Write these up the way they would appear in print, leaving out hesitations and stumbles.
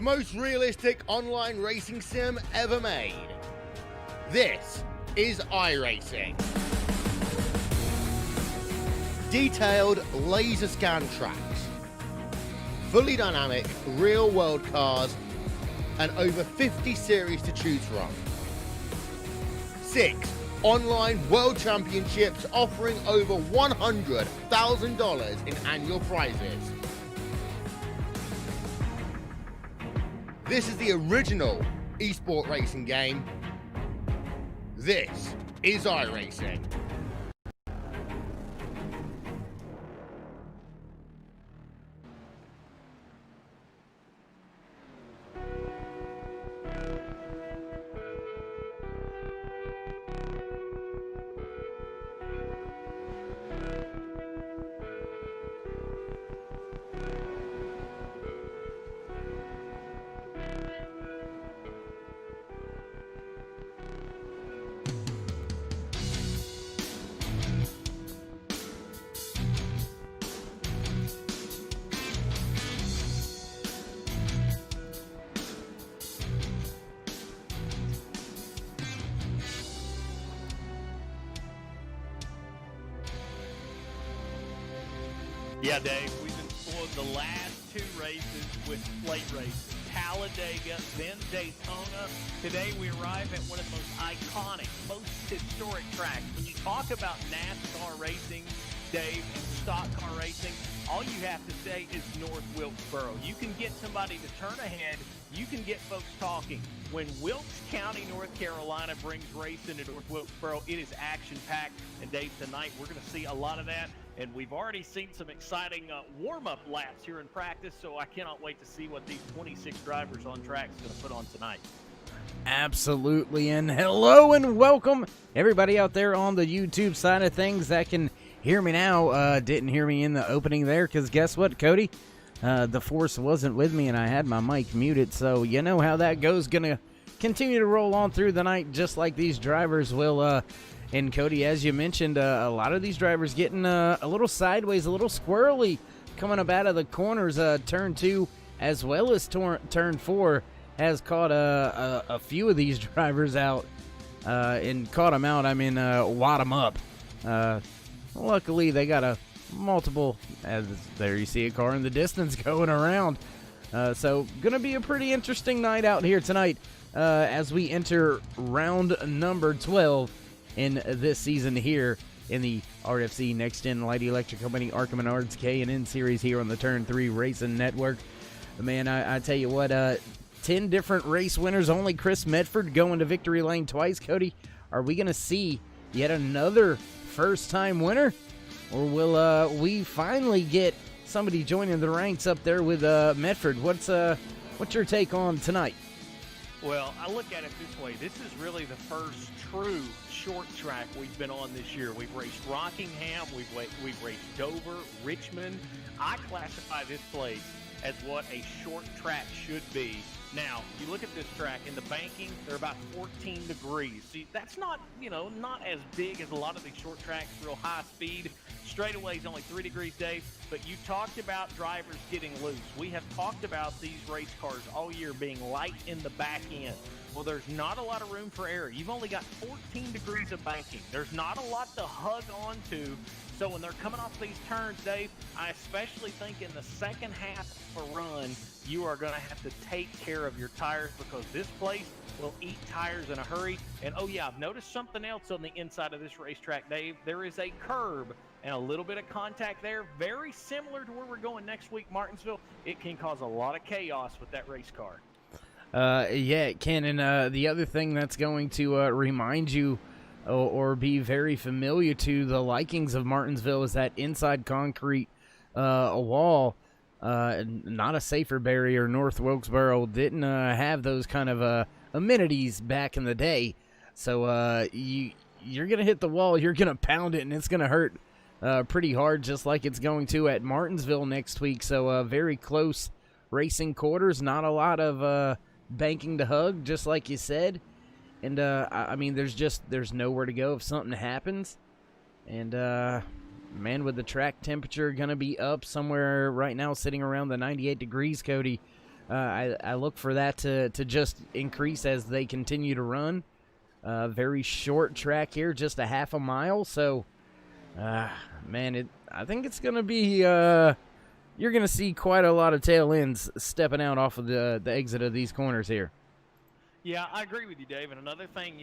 the most realistic online racing sim ever made. This is iRacing. Detailed laser scan tracks, fully dynamic real world cars, and over 50 series to choose from. 6 online world championships offering over $100,000 in annual prizes. This is the original esport racing game. This is iRacing. Yeah, Dave, we've been spoiled the last 2 races with plate races. Talladega, then Daytona. Today we arrive at one of the most iconic, most historic tracks. When you talk about NASCAR racing, Dave, and stock car racing, all you have to say is North Wilkesboro. You can get somebody to turn ahead. You can get folks talking. When Wilkes County, North Carolina brings racing to North Wilkesboro, it is action-packed. And Dave, tonight we're going to see a lot of that. And we've already seen some exciting warm-up laps here in practice, so I cannot wait to see what these 26 drivers on track is going to put on tonight. Absolutely, and hello and welcome everybody out there on the YouTube side of things that can hear me now. Didn't hear me in the opening there, because guess what, Cody? The force wasn't with me, and I had my mic muted, so you know how that goes. Gonna continue to roll on through the night just like these drivers will. And Cody, as you mentioned, a lot of these drivers getting a little sideways, a little squirrely coming up out of the corners. Turn 2 as well as turn 4 has caught a few of these drivers out. And caught them out, I mean, wad them up. Luckily, they got a multiple, as there you see a car in the distance going around. So going to be a pretty interesting night out here tonight as we enter round number 12 in this season here in the RFC NEXTGEN Light Electric Company ARCA Menards K&N Series here on the Turn 3 Racing Network. Man, I tell you what, 10 different race winners, only Chris Medford going to victory lane twice. Cody, are we going to see yet another first-time winner? Or will we finally get somebody joining the ranks up there with Medford? What's your take on tonight? Well, I look at it this way. This is really the first true short track we've been on this year. We've raced Rockingham, we've raced Dover, Richmond. I classify this place as what a short track should be. Now, you look at this track, in the banking, they're about 14 degrees. See, that's not, not as big as a lot of these short tracks, real high speed. Straightaway is only 3 degrees, Dave. But you talked about drivers getting loose. We have talked about these race cars all year being light in the back end. Well, there's not a lot of room for error. You've only got 14 degrees of banking. There's not a lot to hug onto. So when they're coming off these turns, Dave, I especially think in the second half of a run, you are going to have to take care of your tires, because this place will eat tires in a hurry. And, oh, yeah, I've noticed something else on the inside of this racetrack, Dave. There is a curb and a little bit of contact there, very similar to where we're going next week, Martinsville. It can cause a lot of chaos with that race car. Yeah, it can. And the other thing that's going to remind you or be very familiar to the likings of Martinsville is that inside concrete wall. Not a safer barrier. North Wilkesboro didn't have those kind of amenities back in the day. So you're going to hit the wall, you're going to pound it, and it's going to hurt pretty hard, just like it's going to at Martinsville next week. So very close racing quarters, not a lot of banking to hug, just like you said. And I mean, there's nowhere to go if something happens. And man, with the track temperature going to be up somewhere right now, sitting around the 98 degrees, Cody, I look for that to just increase as they continue to run. Very short track here, just a half a mile. So, man, I think it's going to be, you're going to see quite a lot of tail ends stepping out off of the exit of these corners here. Yeah, I agree with you, Dave. And another thing,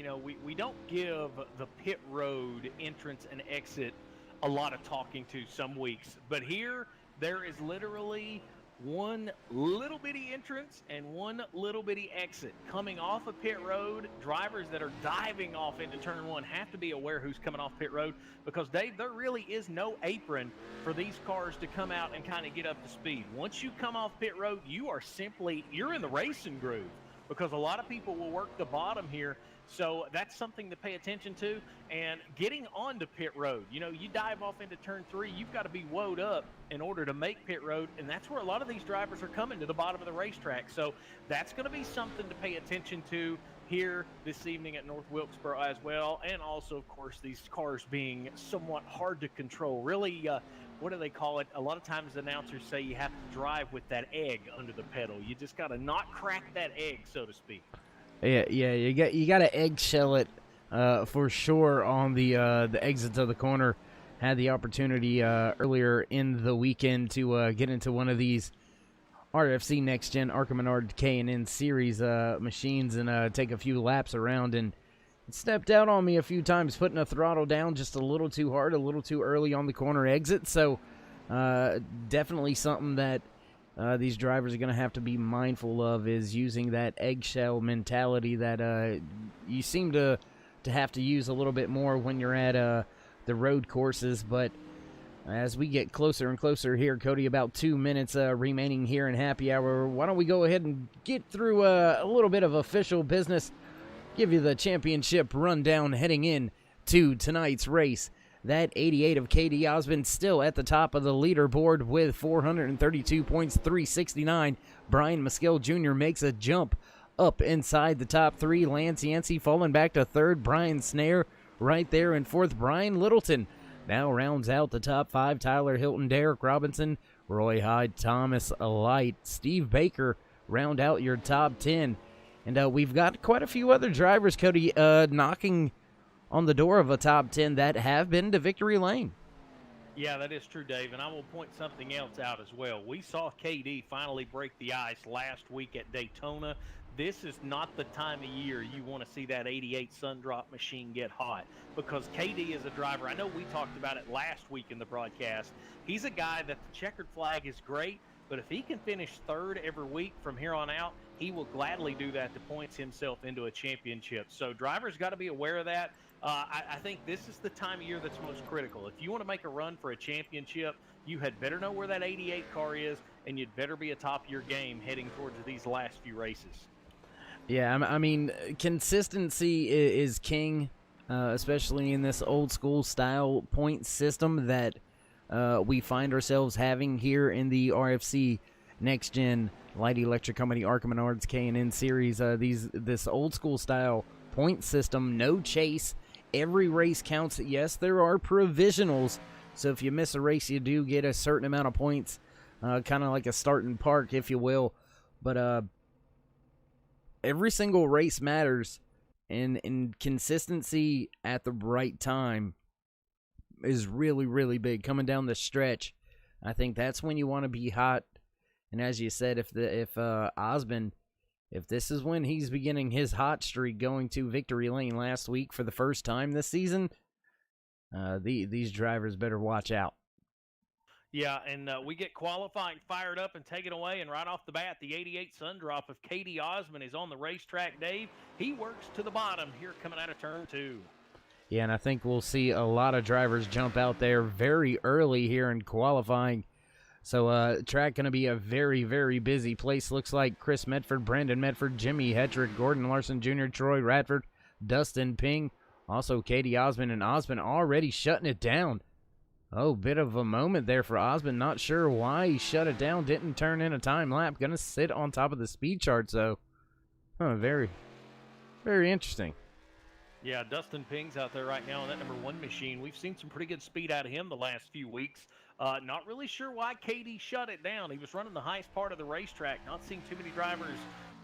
we don't give the pit road entrance and exit a lot of talking to some weeks. But here, there is literally one little bitty entrance and one little bitty exit. Coming off of pit road, drivers that are diving off into turn one have to be aware who's coming off pit road because, Dave, there really is no apron for these cars to come out and kind of get up to speed. Once you come off pit road, you're in the racing groove because a lot of people will work the bottom here. So that's something to pay attention to. And getting onto pit road, you dive off into turn three, you've got to be woed up in order to make pit road. And that's where a lot of these drivers are coming to the bottom of the racetrack. So that's going to be something to pay attention to here this evening at North Wilkesboro as well. And also, of course, these cars being somewhat hard to control. Really, what do they call it? A lot of times announcers say you have to drive with that egg under the pedal. You just got to not crack that egg, so to speak. Yeah, you got to eggshell it for sure on the exits of the corner. Had the opportunity earlier in the weekend to get into one of these RFC NEXTGEN ARCA Menard K&N Series machines and take a few laps around, and it stepped out on me a few times, putting a throttle down just a little too hard, a little too early on the corner exit. So definitely something that these drivers are going to have to be mindful of, is using that eggshell mentality that you seem to have to use a little bit more when you're at the road courses. But as we get closer and closer here, Cody, about 2 minutes remaining here in happy hour, why don't we go ahead and get through a little bit of official business, give you the championship rundown heading in to tonight's race. That 88 of K.D. Osmond still at the top of the leaderboard with 432 points, 369. Brian Maskell Jr. makes a jump up inside the top three. Lance Yancey falling back to third. Brian Snare right there in fourth. Brian Littleton now rounds out the top five. Tyler Hilton, Derek Robinson, Roy Hyde, Thomas Light, Steve Baker round out your top 10. And we've got quite a few other drivers, Cody, knocking on the door of a top 10 that have been to victory lane. Yeah, that is true, Dave, and I will point something else out as well. We saw KD finally break the ice last week at Daytona. This is not the time of year you want to see that 88 Sundrop machine get hot, because KD is a driver. I know we talked about it last week in the broadcast. He's a guy that the checkered flag is great, but if he can finish third every week from here on out, he will gladly do that to points himself into a championship. So drivers got to be aware of that. I think this is the time of year that's most critical. If you want to make a run for a championship, you had better know where that 88 car is, and you'd better be atop your game heading towards these last few races. Yeah, I mean, consistency is king, especially in this old school style point system that we find ourselves having here in the RFC NEXTGEN Light Electric Company ARCA Menards K&N Series. This old school style point system, no chase. Every race counts. Yes, there are provisionals, so if you miss a race, you do get a certain amount of points, kind of like a start and park, if you will. But every single race matters, and consistency at the right time is really, really big. Coming down the stretch, I think that's when you want to be hot. And as you said, if Osmond, if this is when he's beginning his hot streak, going to victory lane last week for the first time this season, these drivers better watch out. Yeah, and we get qualifying fired up and taken away, and right off the bat, the 88 Sundrop of K.D. Osmond is on the racetrack, Dave. He works to the bottom here coming out of turn two. Yeah, and I think we'll see a lot of drivers jump out there very early here in qualifying. So track going to be a very, very busy place. Looks like Chris Medford, Brandon Medford, Jimmy Hetrick, Gordon Larson Jr., Troy Radford, Dustin Ping, also K.D. Osmond, and Osmond already shutting it down. Oh, bit of a moment there for Osmond. Not sure why he shut it down. Didn't turn in a time lap. Going to sit on top of the speed charts, though. Very, very interesting. Yeah, Dustin Ping's out there right now on that number one machine. We've seen some pretty good speed out of him the last few weeks. Not really sure why KD shut it down. He was running the highest part of the racetrack. Not seeing too many drivers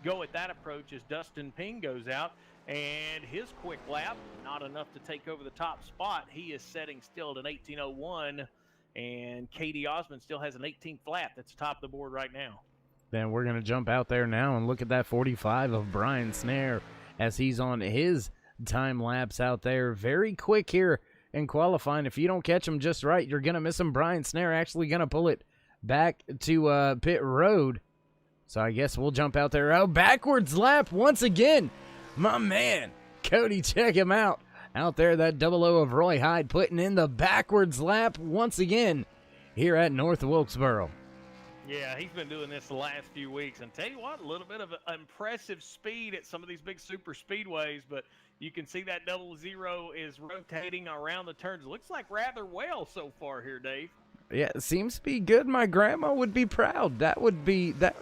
go at that approach as Dustin Ping goes out. And his quick lap, not enough to take over the top spot. He is setting still at an 18:01, and KD Osmond still has an 18th lap. That's top of the board right now. Then we're going to jump out there now and look at that 45 of Brian Snare as he's on his time lapse out there. Very quick here in qualifying. If you don't catch him just right, you're going to miss him. Brian Snare actually going to pull it back to pit road. So I guess we'll jump out there. Oh, backwards lap once again. My man, Cody, check him out. Out there, that 00 of Roy Hyde putting in the backwards lap once again here at North Wilkesboro. Yeah, he's been doing this the last few weeks. And tell you what, a little bit of impressive speed at some of these big super speedways, but you can see that 00 is rotating around the turns. It looks like rather well so far here, Dave. Yeah, it seems to be good. My grandma would be proud.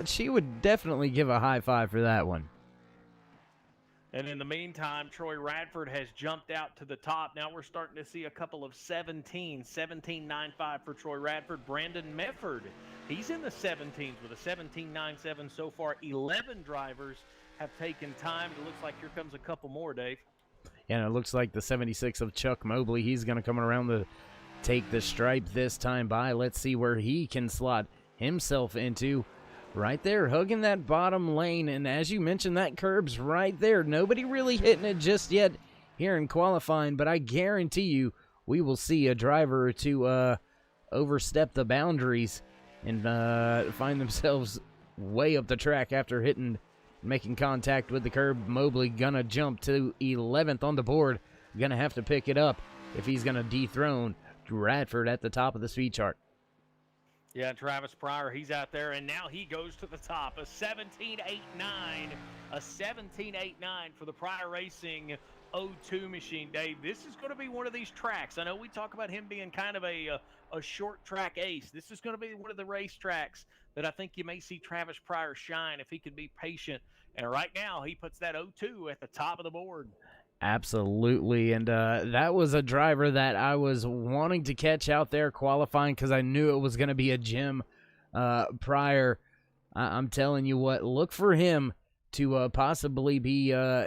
She would definitely give a high five for that one. And in the meantime, Troy Radford has jumped out to the top. Now we're starting to see a couple of 17.95 for Troy Radford. Brandon Mefford, he's in the 17s with a 17.97 so far. 11 drivers have taken time. It looks like here comes a couple more, Dave. And it looks like the 76 of Chuck Mobley. He's going to come around to take the stripe this time by. Let's see where he can slot himself into. Right there, hugging that bottom lane, and as you mentioned, that curb's right there. Nobody really hitting it just yet here in qualifying, but I guarantee you we will see a driver or two overstep the boundaries and find themselves way up the track after making contact with the curb. Mobley gonna jump to 11th on the board. Gonna have to pick it up if he's gonna dethrone Radford at the top of the speed chart. Yeah, Travis Pryor, he's out there, and now he goes to the top. A 17.89, a 17.89 for the Pryor Racing 02 machine. Dave, this is going to be one of these tracks. I know we talk about him being kind of a short track ace. This is going to be one of the race tracks that I think you may see Travis Pryor shine if he can be patient. And right now, he puts that 02 at the top of the board. Absolutely, and that was a driver that I was wanting to catch out there qualifying because I knew it was going to be a Jim Pryor. I'm telling you what, look for him to possibly be, well,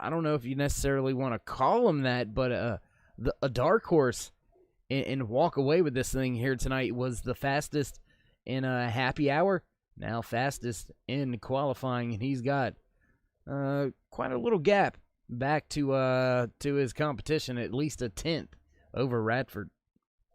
I don't know if you necessarily want to call him that, but a dark horse and walk away with this thing here tonight. Was the fastest in a happy hour, now fastest in qualifying, and he's got quite a little gap back to his competition, at least a 10th over Radford.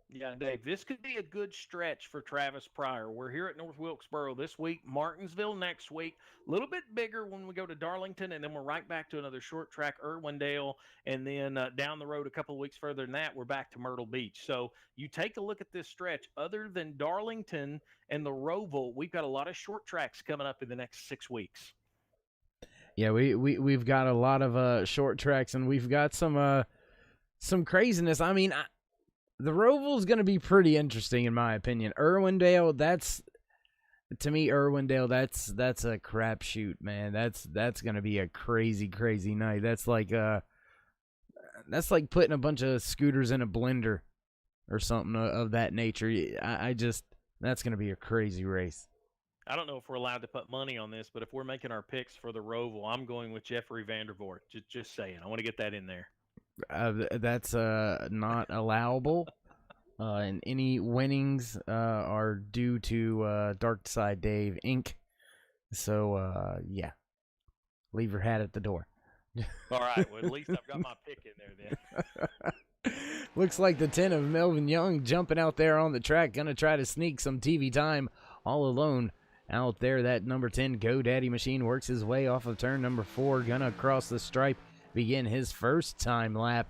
Yeah, Dave, this could be a good stretch for Travis Pryor. We're here at North Wilkesboro this week, Martinsville next week, a little bit bigger when we go to Darlington, and then we're right back to another short track, Irwindale, and then down the road a couple of weeks further than that, we're back to Myrtle Beach. So you take a look at this stretch. Other than Darlington and the Roval, we've got a lot of short tracks coming up in the next 6 weeks. Yeah, we've got a lot of short tracks, and we've got some craziness. I mean, the Roval's going to be pretty interesting in my opinion. Irwindale, that's a crapshoot, man. That's going to be a crazy night. That's like putting a bunch of scooters in a blender or something of that nature. That's going to be a crazy race. I don't know if we're allowed to put money on this, but if we're making our picks for the Roval, I'm going with Jeffrey Vandervoort. Just saying. I want to get that in there. That's not allowable. And any winnings are due to Dark Side Dave Inc. So, yeah. Leave your hat at the door. All right. Well, at least I've got my pick in there then. Looks like the 10 of Melvin Young jumping out there on the track. Going to try to sneak some TV time all alone. Out there, that number 10 GoDaddy machine works his way off of turn number 4. Gonna cross the stripe, begin his first time lap.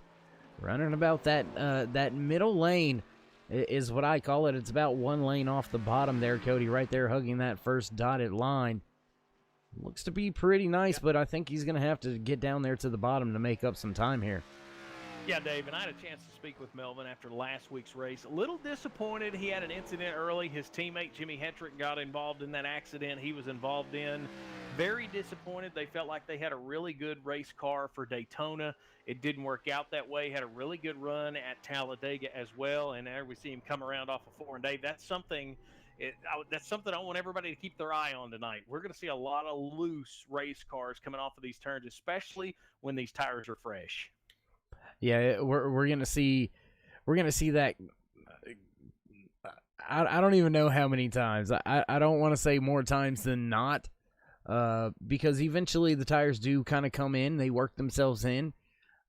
Running about that middle lane is what I call it. It's about one lane off the bottom there, Cody, right there hugging that first dotted line. Looks to be pretty nice, but I think he's gonna have to get down there to the bottom to make up some time here. Yeah, Dave, and I had a chance to speak with Melvin after last week's race. A little disappointed. He had an incident early. His teammate, Jimmy Hetrick, got involved in that accident he was involved in. Very disappointed. They felt like they had a really good race car for Daytona. It didn't work out that way. Had a really good run at Talladega as well, and there we see him come around off of 4. And Dave, that's something I want everybody to keep their eye on tonight. We're going to see a lot of loose race cars coming off of these turns, especially when these tires are fresh. Yeah, we're gonna see that. I don't even know how many times. I don't want to say more times than not, because eventually the tires do kind of come in. They work themselves in,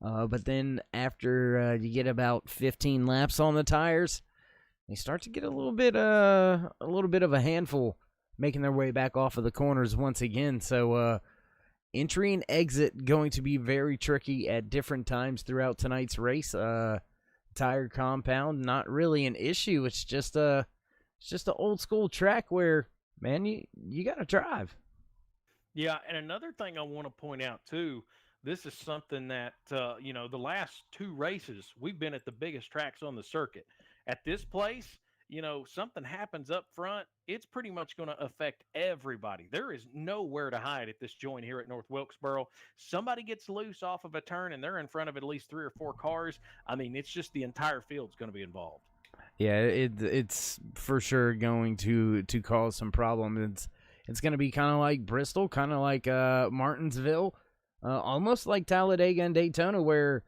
but then after you get about 15 laps on the tires, they start to get a little bit of a handful, making their way back off of the corners once again. So. Entry and exit going to be very tricky at different times throughout tonight's race. Tire compound, not really an issue. It's just an old school track where, man, you got to drive. Yeah, and another thing I want to point out too, this is something that the last 2 races we've been at the biggest tracks on the circuit. At this place, something happens up front, it's pretty much going to affect everybody. There is nowhere to hide at this joint here at North Wilkesboro. Somebody gets loose off of a turn and they're in front of at least 3 or 4 cars. I mean, it's just the entire field's going to be involved. Yeah, it's for sure going to cause some problems. It's going to be kind of like Bristol, kind of like Martinsville, almost like Talladega and Daytona, where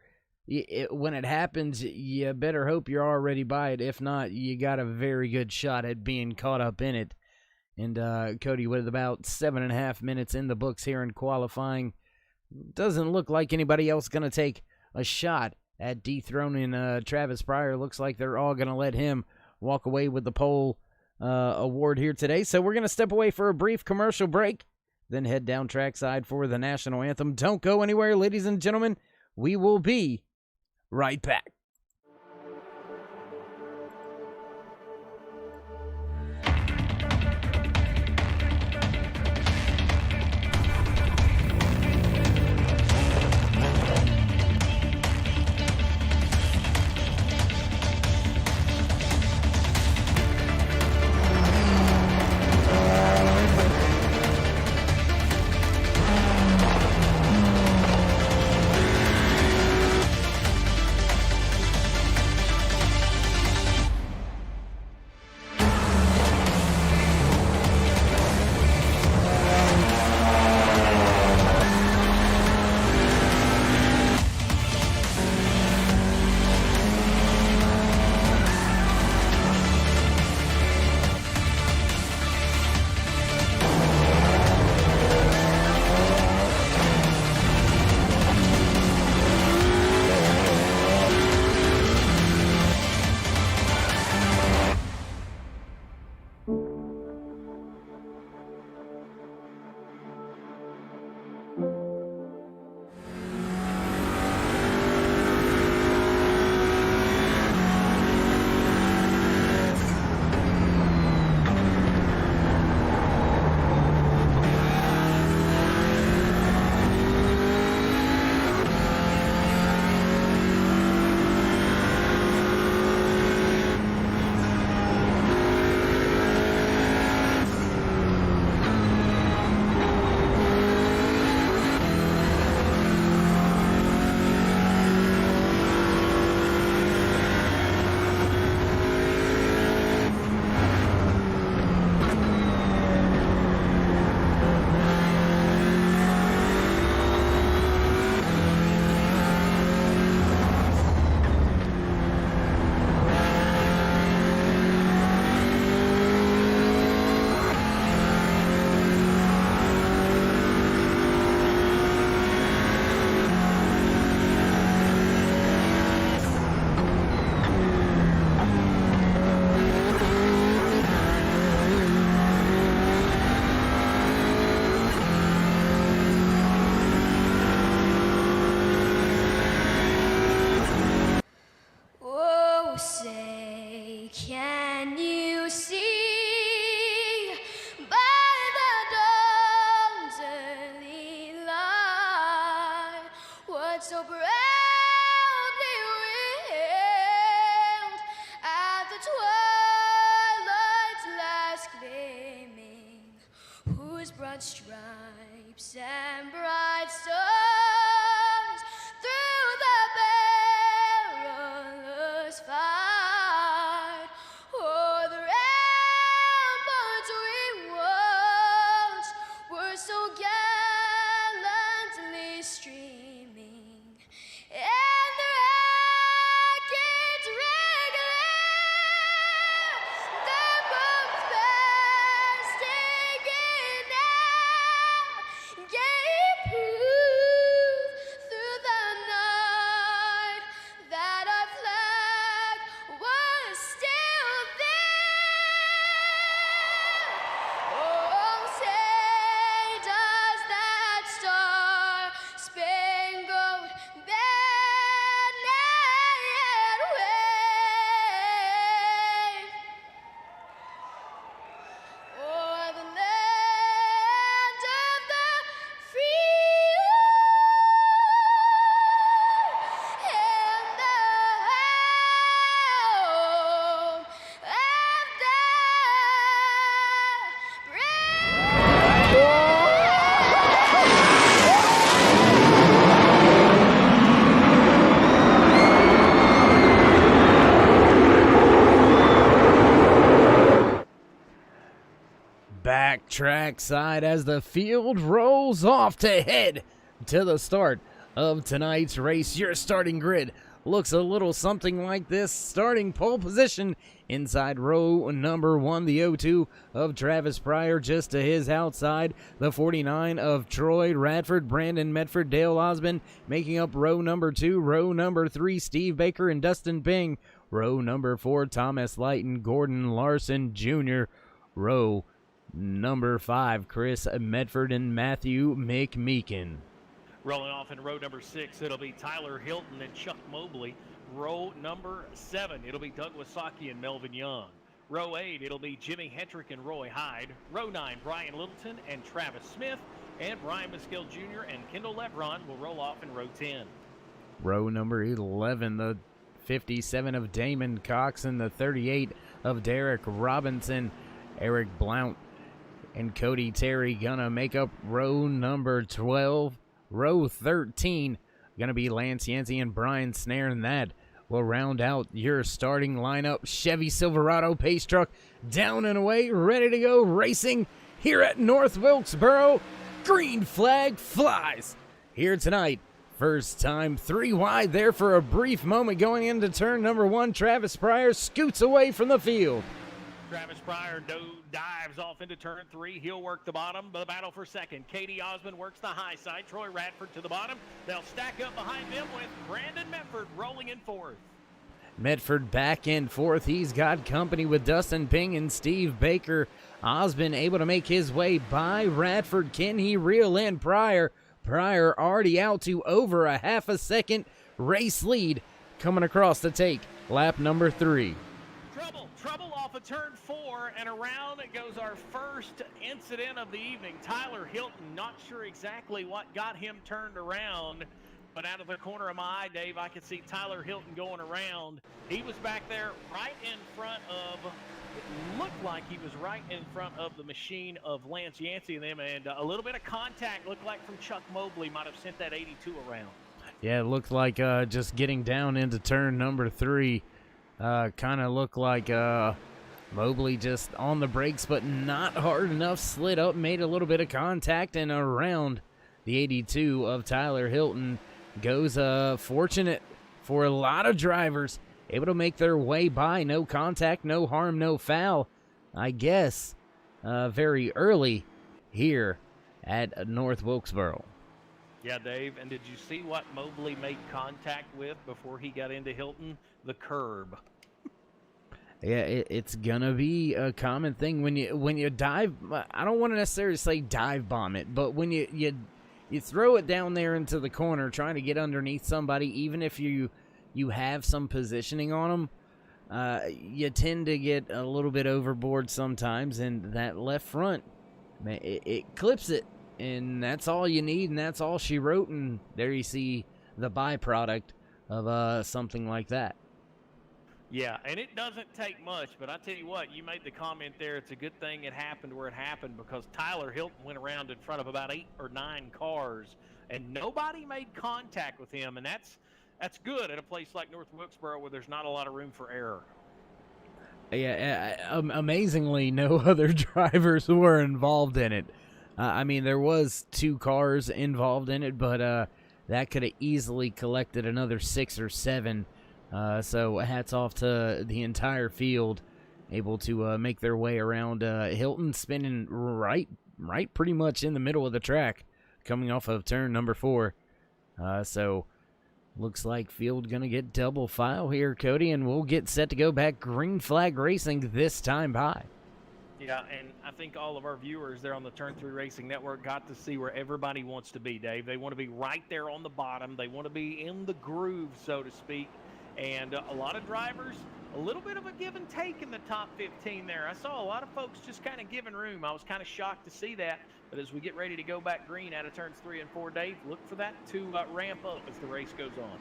when it happens, you better hope you're already by it. If not, you got a very good shot at being caught up in it. And Cody, with about 7.5 minutes in the books here in qualifying, doesn't look like anybody else going to take a shot at dethroning Travis Pryor. Looks like they're all going to let him walk away with the pole award here today. So we're going to step away for a brief commercial break, then head down trackside for the national anthem. Don't go anywhere, ladies and gentlemen. We will be right back. so proudly broad stripes and bright stars through the perilous fight. O'er the ramparts we watched were so gallantly streaming, and the rackets regular, the bombs bursting in air, gave proof through the night that our flag was still there. Oh, say does that star-spangled banner yet wave o'er the land of the free and the home of the Backtrack side as the field rolls off to head to the start of tonight's race. Your starting grid looks a little something like this. Starting pole position inside row number 1, the 02 of Travis Pryor, just to his outside. The 49 of Troy Radford, Brandon Medford, Dale Osmond making up row number 2. Row number 3, Steve Baker and Dustin Bing. Row number 4, Thomas Lighton, Gordon Larson Jr. Row number 5, Chris Medford and Matthew McMeekin. Rolling off in row number 6, it'll be Tyler Hilton and Chuck Mobley. Row number 7, it'll be Doug Wasaki and Melvin Young. Row 8, it'll be Jimmy Hetrick and Roy Hyde. Row 9, Brian Littleton and Travis Smith. And Brian Maskill Jr. and Kendall Lebron will roll off in row 10. Row number 11, the 57 of Damon Cox and the 38 of Derek Robinson. Eric Blount and Cody Terry gonna make up row number 12. Row 13 gonna be Lance Yancey and Brian Snare, and that will round out your starting lineup. Chevy Silverado pace truck down and away, ready to go racing here at North Wilkesboro. Green flag flies here tonight. First time 3 wide there for a brief moment going into turn number 1. Travis Pryor scoots away from the field. Travis Pryor dives off into turn 3. He'll work the bottom. The battle for second. Katie Osmond works the high side. Troy Radford to the bottom. They'll stack up behind them with Brandon Medford rolling in fourth. Medford back in fourth. He's got company with Dustin Ping and Steve Baker. Osmond able to make his way by Radford. Can he reel in Pryor? Pryor already out to over a half a second race lead coming across the take. Lap number 3. Trouble off of turn 4, and around it goes our first incident of the evening. Tyler Hilton, not sure exactly what got him turned around, but out of the corner of my eye, Dave, I could see Tyler Hilton going around. He was back there right in front of, it looked like he was right in front of the machine of Lance Yancey and them, and a little bit of contact looked like from Chuck Mobley might have sent that 82 around. Yeah, it looked like just getting down into turn number 3. Kind of looked like Mobley just on the brakes, but not hard enough. Slid up, made a little bit of contact, and around the 82 of Tyler Hilton goes. Fortunate for a lot of drivers, able to make their way by. No contact, no harm, no foul, I guess, very early here at North Wilkesboro. Yeah, Dave, and did you see what Mobley made contact with before he got into Hilton? The curb. Yeah, it's gonna be a common thing when you dive. I don't want to necessarily say dive bomb it, but when you throw it down there into the corner, trying to get underneath somebody, even if you have some positioning on them, you tend to get a little bit overboard sometimes, and that left front, man, it clips it. And that's all you need, and that's all she wrote, and there you see the byproduct of something like that. Yeah, and it doesn't take much, but I tell you what, you made the comment there. It's a good thing it happened where it happened because Tyler Hilton went around in front of about 8 or 9 cars, and nobody made contact with him, and that's good at a place like North Wilkesboro where there's not a lot of room for error. Yeah, amazingly, no other drivers were involved in it. I mean, there was 2 cars involved in it, but that could have easily collected another 6 or 7. So hats off to the entire field, able to make their way around. Hilton spinning right pretty much in the middle of the track, coming off of turn number 4. So looks like field going to get double file here, Cody, and we'll get set to go back green flag racing this time by. Yeah, and I think all of our viewers there on the Turn 3 Racing Network got to see where everybody wants to be, Dave. They want to be right there on the bottom. They want to be in the groove, so to speak. And a lot of drivers, a little bit of a give and take in the top 15 there. I saw a lot of folks just kind of giving room. I was kind of shocked to see that. But as we get ready to go back green out of turns 3 and 4, Dave, look for that to ramp up as the race goes on.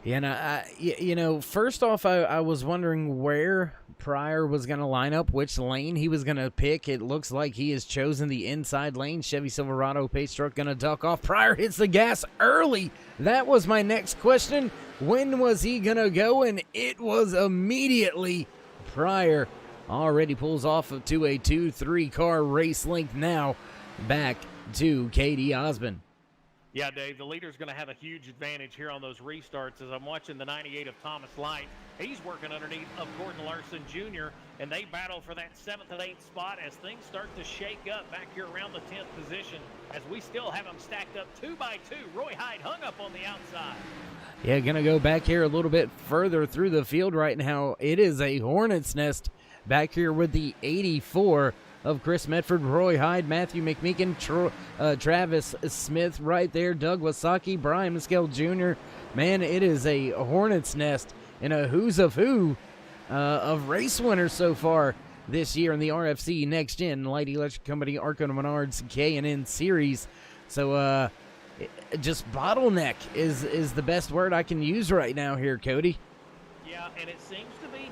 Yeah, and first off, I was wondering where Pryor was going to line up, which lane he was going to pick. It looks like he has chosen the inside lane. Chevy Silverado pace truck going to duck off. Pryor hits the gas early. That was my next question. When was he going to go? And it was immediately. Pryor already pulls off to a 2-3 car race length now back to Katie Osmond. Yeah, Dave, the leader's going to have a huge advantage here on those restarts. As I'm watching the 98 of Thomas Light, he's working underneath of Gordon Larson Jr., and they battle for that 7th and 8th spot as things start to shake up back here around the 10th position, as we still have them stacked up 2 by 2. Roy Hyde hung up on the outside. Yeah, going to go back here a little bit further through the field right now. It is a hornet's nest back here with the 84 of Chris Medford, Roy Hyde, Matthew McMeekin, Travis Smith right there, Doug Wasaki, Brian Mescal Jr. Man, it is a hornet's nest and a who's of who of race winners so far this year in the RFC Next Gen Light Electric Company Arco Menards K&N Series. So just bottleneck is the best word I can use right now here, Cody. Yeah, and it seems to be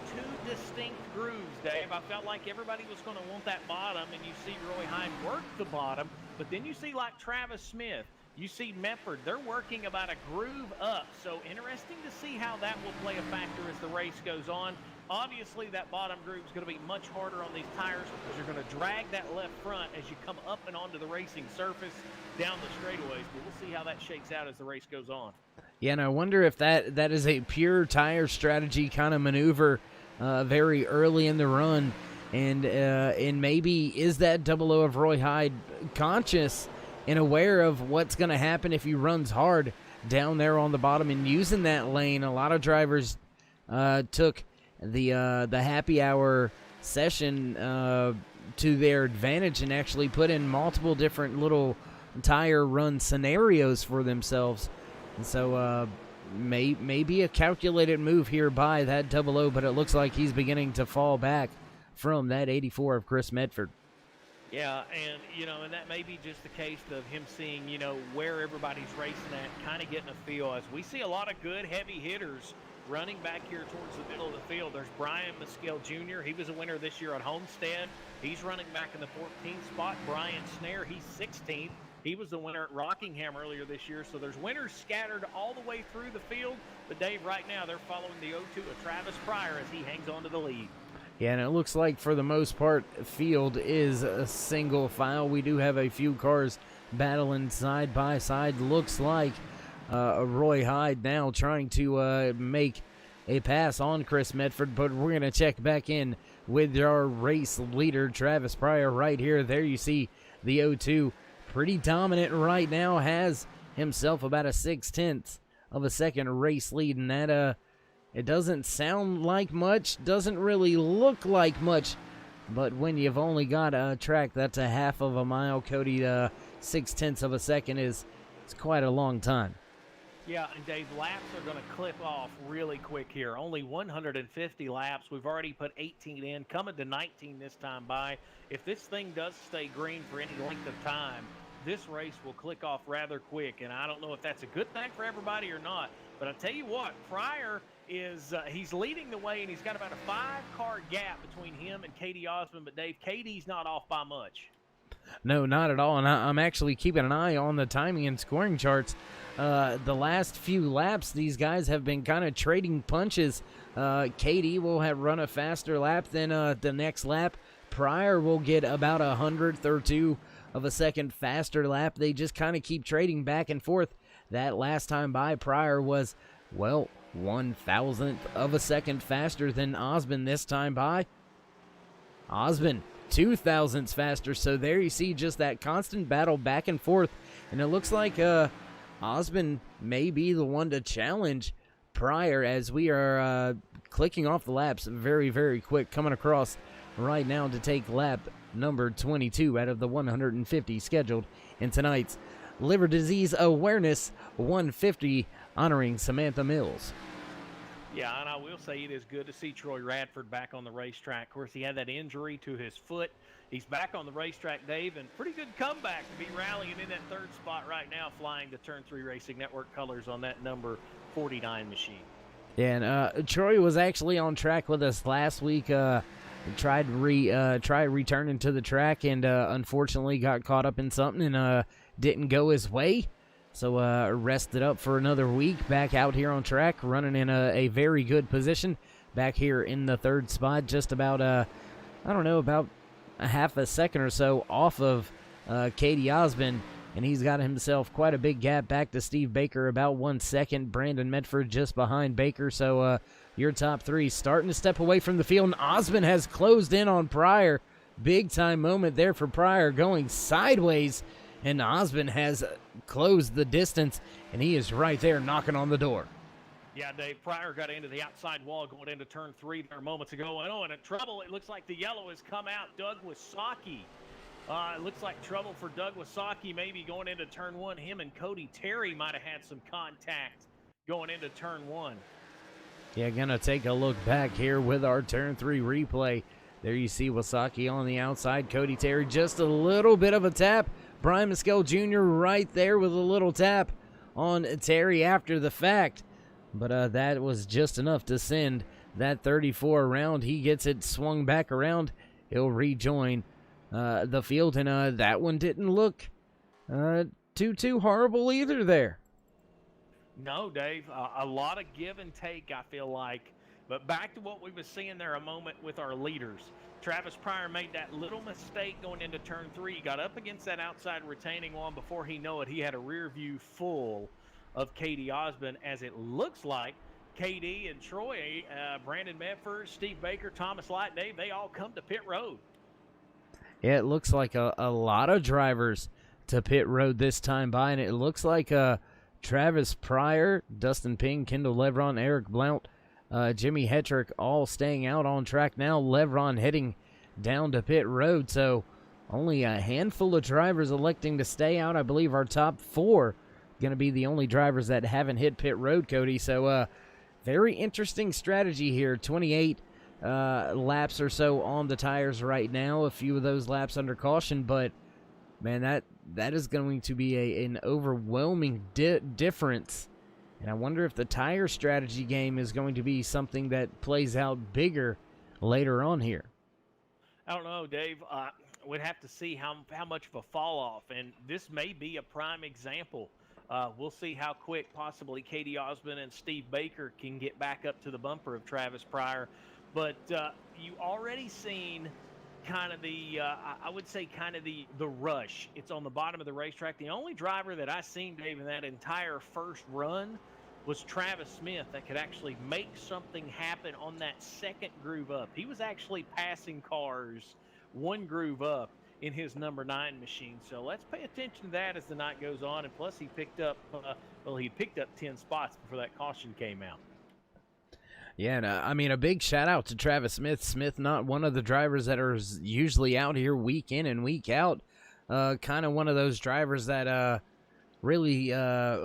2 distinct grooves, Dave. I felt like everybody was going to want that bottom, and you see Roy Hyde work the bottom, but then you see like Travis Smith, you see Medford, they're working about a groove up. So interesting to see how that will play a factor as the race goes on. Obviously, that bottom groove is going to be much harder on these tires because you're going to drag that left front as you come up and onto the racing surface down the straightaways. But we'll see how that shakes out as the race goes on. Yeah, and I wonder if that is a pure tire strategy kind of maneuver very early in the run. And maybe is that 00 of Roy Hyde conscious and aware of what's going to happen if he runs hard down there on the bottom and using that lane? A lot of drivers took the happy hour session to their advantage and actually put in multiple different little tire run scenarios for themselves. And so maybe a calculated move here by that 00, but it looks like he's beginning to fall back from that 84 of Chris Medford. Yeah, and, and that may be just the case of him seeing, where everybody's racing at, kind of getting a feel. As we see a lot of good heavy hitters running back here towards the middle of the field. There's Brian Mescal Jr. He was a winner this year at Homestead. He's running back in the 14th spot. Brian Snare, he's 16th. He was the winner at Rockingham earlier this year. So there's winners scattered all the way through the field. But, Dave, right now they're following the 0-2 of Travis Pryor as he hangs on to the lead. Yeah, and it looks like for the most part, field is a single file. We do have a few cars battling side by side. Looks like Roy Hyde now trying to make a pass on Chris Medford, but we're going to check back in with our race leader, Travis Pryor, right here. There you see the 0-2. Pretty dominant right now, has himself about a 0.6 of a second race lead, and that it doesn't sound like much, doesn't really look like much, but when you've only got a track that's a half of a mile, Cody, 0.6 of a second it's quite a long time. Yeah, and Dave, laps are going to clip off really quick here. Only 150 laps. We've already put 18 in, coming to 19 this time by. If this thing does stay green for any length of time, this race will click off rather quick, and I don't know if that's a good thing for everybody or not. But I'll tell you what, Pryor is he's leading the way, and he's got about a 5-car gap between him and Katie Osmond. But Dave, Katie's not off by much. No, not at all. And I'm actually keeping an eye on the timing and scoring charts. The last few laps, these guys have been kind of trading punches. Katie will have run a faster lap than the next lap. Pryor will get about 100th or 2 of a second faster lap. They just kind of keep trading back and forth. That last time by, Pryor was, well, 1,000th of a second faster than Osmond this time by. Osmond 2,000ths faster. So there you see just that constant battle back and forth. And it looks like Osmond may be the one to challenge Pryor as we are clicking off the laps very, very quick. Coming across right now to take lap number 22 out of the 150 scheduled in tonight's Liver Disease Awareness 150 honoring Samantha Mills. Yeah, and I will say it is good to see Troy Radford back on the racetrack. Of course, he had that injury to his foot. He's back on the racetrack, Dave, and pretty good comeback to be rallying in that third spot right now, flying the Turn 3 Racing Network colors on that number 49 machine. Yeah, and Troy was actually on track with us last week. Tried returning to the track and unfortunately got caught up in something and didn't go his way. So rested up for another week, back out here on track, running in a very good position. Back here in the third spot, just about, about a half a second or so off of Katie Osmond. And he's got himself quite a big gap back to Steve Baker, about 1 second. Brandon Medford just behind Baker. So your top three starting to step away from the field. And Osmond has closed in on Pryor. Big time moment there for Pryor, going sideways. And Osmond has closed the distance, and he is right there knocking on the door. Yeah, Dave, Pryor got into the outside wall going into turn 3 there moments ago. And in trouble. It looks like the yellow has come out. Doug Wasaki. It looks like trouble for Doug Wasaki maybe going into turn 1. Him and Cody Terry might have had some contact going into turn 1. Yeah, gonna take a look back here with our turn 3 replay. There you see Wasaki on the outside. Cody Terry just a little bit of a tap. Brian Mescal Jr. right there with a little tap on Terry after the fact. But that was just enough to send that 34 around. He gets it swung back around. He'll rejoin the field. And that one didn't look too horrible either there. No, Dave. A lot of give and take, I feel like. But back to what we were seeing there a moment with our leaders. Travis Pryor made that little mistake going into turn 3. He got up against that outside retaining wall. Before he knew it, he had a rear view full of Katie Osmond, as it looks like KD and Troy, Brandon Medford, Steve Baker, Thomas Light, Dave, they all come to pit road. Yeah, it looks like a lot of drivers to pit road this time by, and it looks like Travis Pryor, Dustin Ping, Kendall Levron, Eric Blount, Jimmy Hetrick all staying out on track now. Levron heading down to pit road, so only a handful of drivers electing to stay out. I believe our top 4 going to be the only drivers that haven't hit pit road, Cody. So very interesting strategy here. 28 laps or so on the tires right now. A few of those laps under caution, but man, that is going to be an overwhelming difference. And I wonder if the tire strategy game is going to be something that plays out bigger later on here. I don't know, Dave. We'd have to see how much of a fall off, and this may be a prime example. We'll see how quick possibly Katie Osmond and Steve Baker can get back up to the bumper of Travis Pryor. But you already seen kind of the, I would say kind of the rush. It's on the bottom of the racetrack. The only driver that I seen, Dave, in that entire first run was Travis Smith that could actually make something happen on that second groove up. He was actually passing cars 1 groove up in his number 9 machine. So let's pay attention to that as the night goes on. And plus he picked up, he picked up 10 spots before that caution came out. Yeah, and I mean, a big shout out to Travis Smith. Smith, not one of the drivers that are usually out here week in and week out. Kind of one of those drivers that really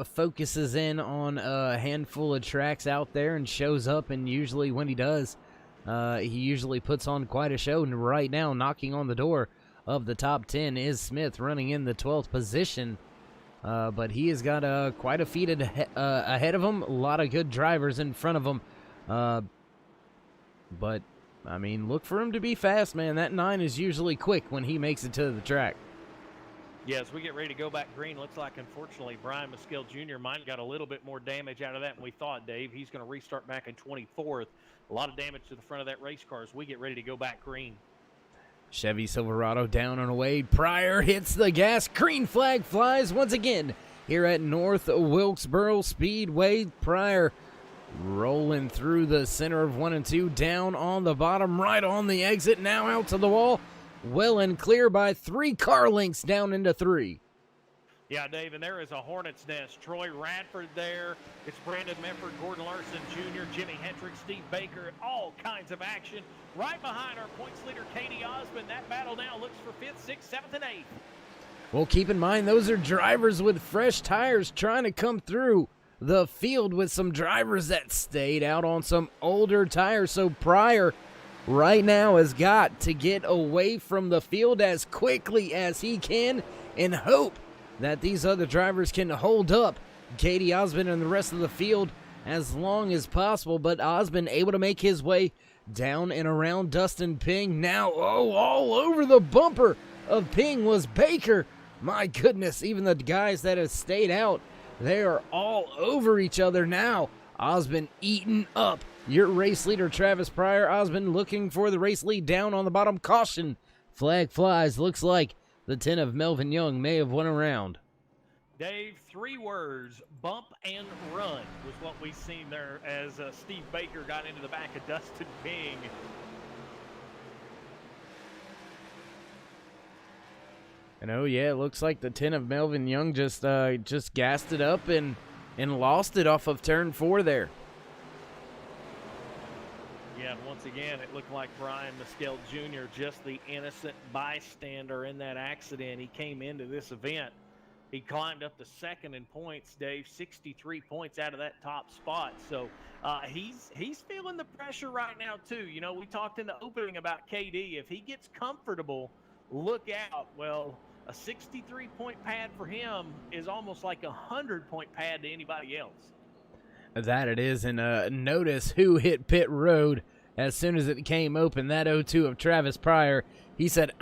focuses in on a handful of tracks out there and shows up. And usually when he does, he usually puts on quite a show. And right now, knocking on the door of the top 10 is Smith, running in the 12th position. But he has got quite a feat ahead of him. A lot of good drivers in front of him. But, I mean, look for him to be fast, man. That 9 is usually quick when he makes it to the track. Yeah, as we get ready to go back green, looks like, unfortunately, Brian Maskell Jr. might have got a little bit more damage out of that than we thought, Dave. He's going to restart back in 24th. A lot of damage to the front of that race car as we get ready to go back green. Chevy Silverado down and away. Pryor hits the gas. Green flag flies once again here at North Wilkesboro Speedway. Pryor rolling through the center of 1 and 2, down on the bottom, right on the exit, now out to the wall. Well and clear by 3 car lengths down into 3. Yeah, Dave, and there is a hornet's nest. Troy Radford there. It's Brandon Medford, Gordon Larson Jr., Jimmy Hendricks, Steve Baker, all kinds of action. Right behind our points leader, Katie Osmond. That battle now looks for 5th, 6th, 7th, and 8th. Well, keep in mind, those are drivers with fresh tires trying to come through the field with some drivers that stayed out on some older tires. So Pryor right now has got to get away from the field as quickly as he can and hope that these other drivers can hold up Katie Osmond and the rest of the field as long as possible. But Osmond able to make his way down and around Dustin Ping. Now, all over the bumper of Ping was Baker. My goodness, even the guys that have stayed out, they are all over each other now. Osmond eating up your race leader, Travis Pryor. Osmond looking for the race lead down on the bottom. Caution. Flag flies. Looks like the 10 of Melvin Young may have won around. Dave, 3 words, bump and run was what we seen there as Steve Baker got into the back of Dustin Ping. And it looks like the 10 of Melvin Young just gassed it up and lost it off of turn 4 there. Yeah, and once again, it looked like Brian Maskell Jr., just the innocent bystander in that accident. He came into this event. He climbed up to 2nd in points, Dave, 63 points out of that top spot. So he's feeling the pressure right now, too. You know, we talked in the opening about KD. If he gets comfortable, look out. Well, a 63-point pad for him is almost like a 100-point pad to anybody else. That it is, and notice who hit pit road as soon as it came open. That 0-2 of Travis Pryor. He said,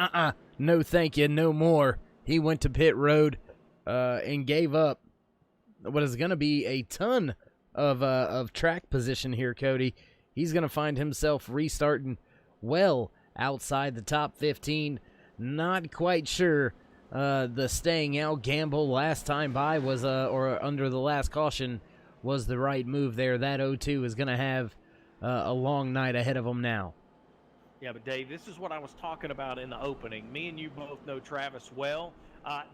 no thank you, no more. He went to pit road and gave up what is going to be a ton of track position here, Cody. He's going to find himself restarting well outside the top 15. Not quite sure the staying out gamble last time by was, or under the last caution, was the right move there. That 0-2 is going to have a long night ahead of him now. Yeah, but Dave, this is what I was talking about in the opening. Me and you both know Travis well.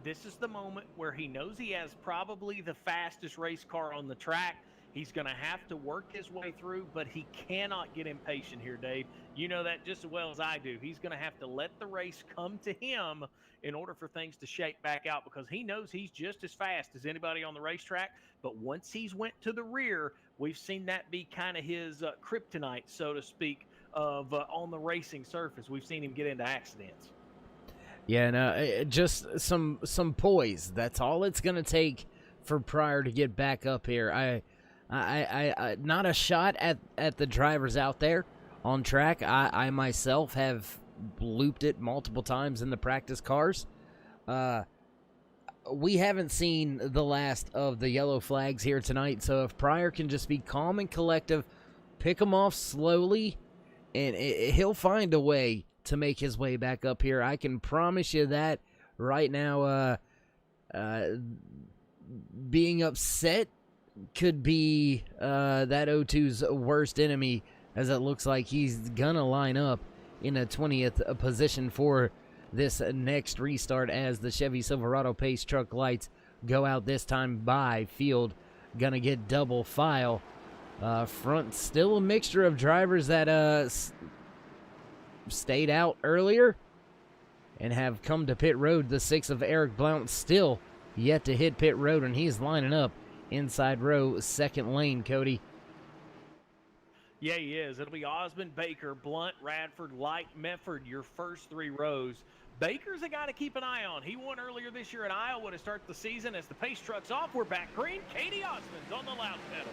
This is the moment where he knows he has probably the fastest race car on the track. He's going to have to work his way through, but he cannot get impatient here, Dave. You know that just as well as I do. He's going to have to let the race come to him in order for things to shake back out, because he knows he's just as fast as anybody on the racetrack. But once he's went to the rear, we've seen that be kind of his kryptonite, so to speak, of on the racing surface. We've seen him get into accidents. Yeah, and just some poise. That's all it's going to take for Pryor to get back up here. I not a shot at the drivers out there on track. I myself have looped it multiple times in the practice cars. We haven't seen the last of the yellow flags here tonight, so if Pryor can just be calm and collective, pick them off slowly, and he'll find a way to make his way back up here. I can promise you that right now. Being upset could be that 0-2's worst enemy, as it looks like he's gonna line up in a 20th position for this next restart as the Chevy Silverado Pace truck lights go out this time by field. Gonna get double file. Front still a mixture of drivers that stayed out earlier and have come to pit road. The 6 of Eric Blount still yet to hit pit road, and he's lining up inside row 2nd lane, Cody. Yeah, he is. It'll be Osmond, Baker, Blunt, Radford, Light, Medford, your first 3 rows. Baker's a guy to keep an eye on. He won earlier this year at Iowa to start the season. As the pace truck's off, we're back green. Katie Osmond's on the loud pedal.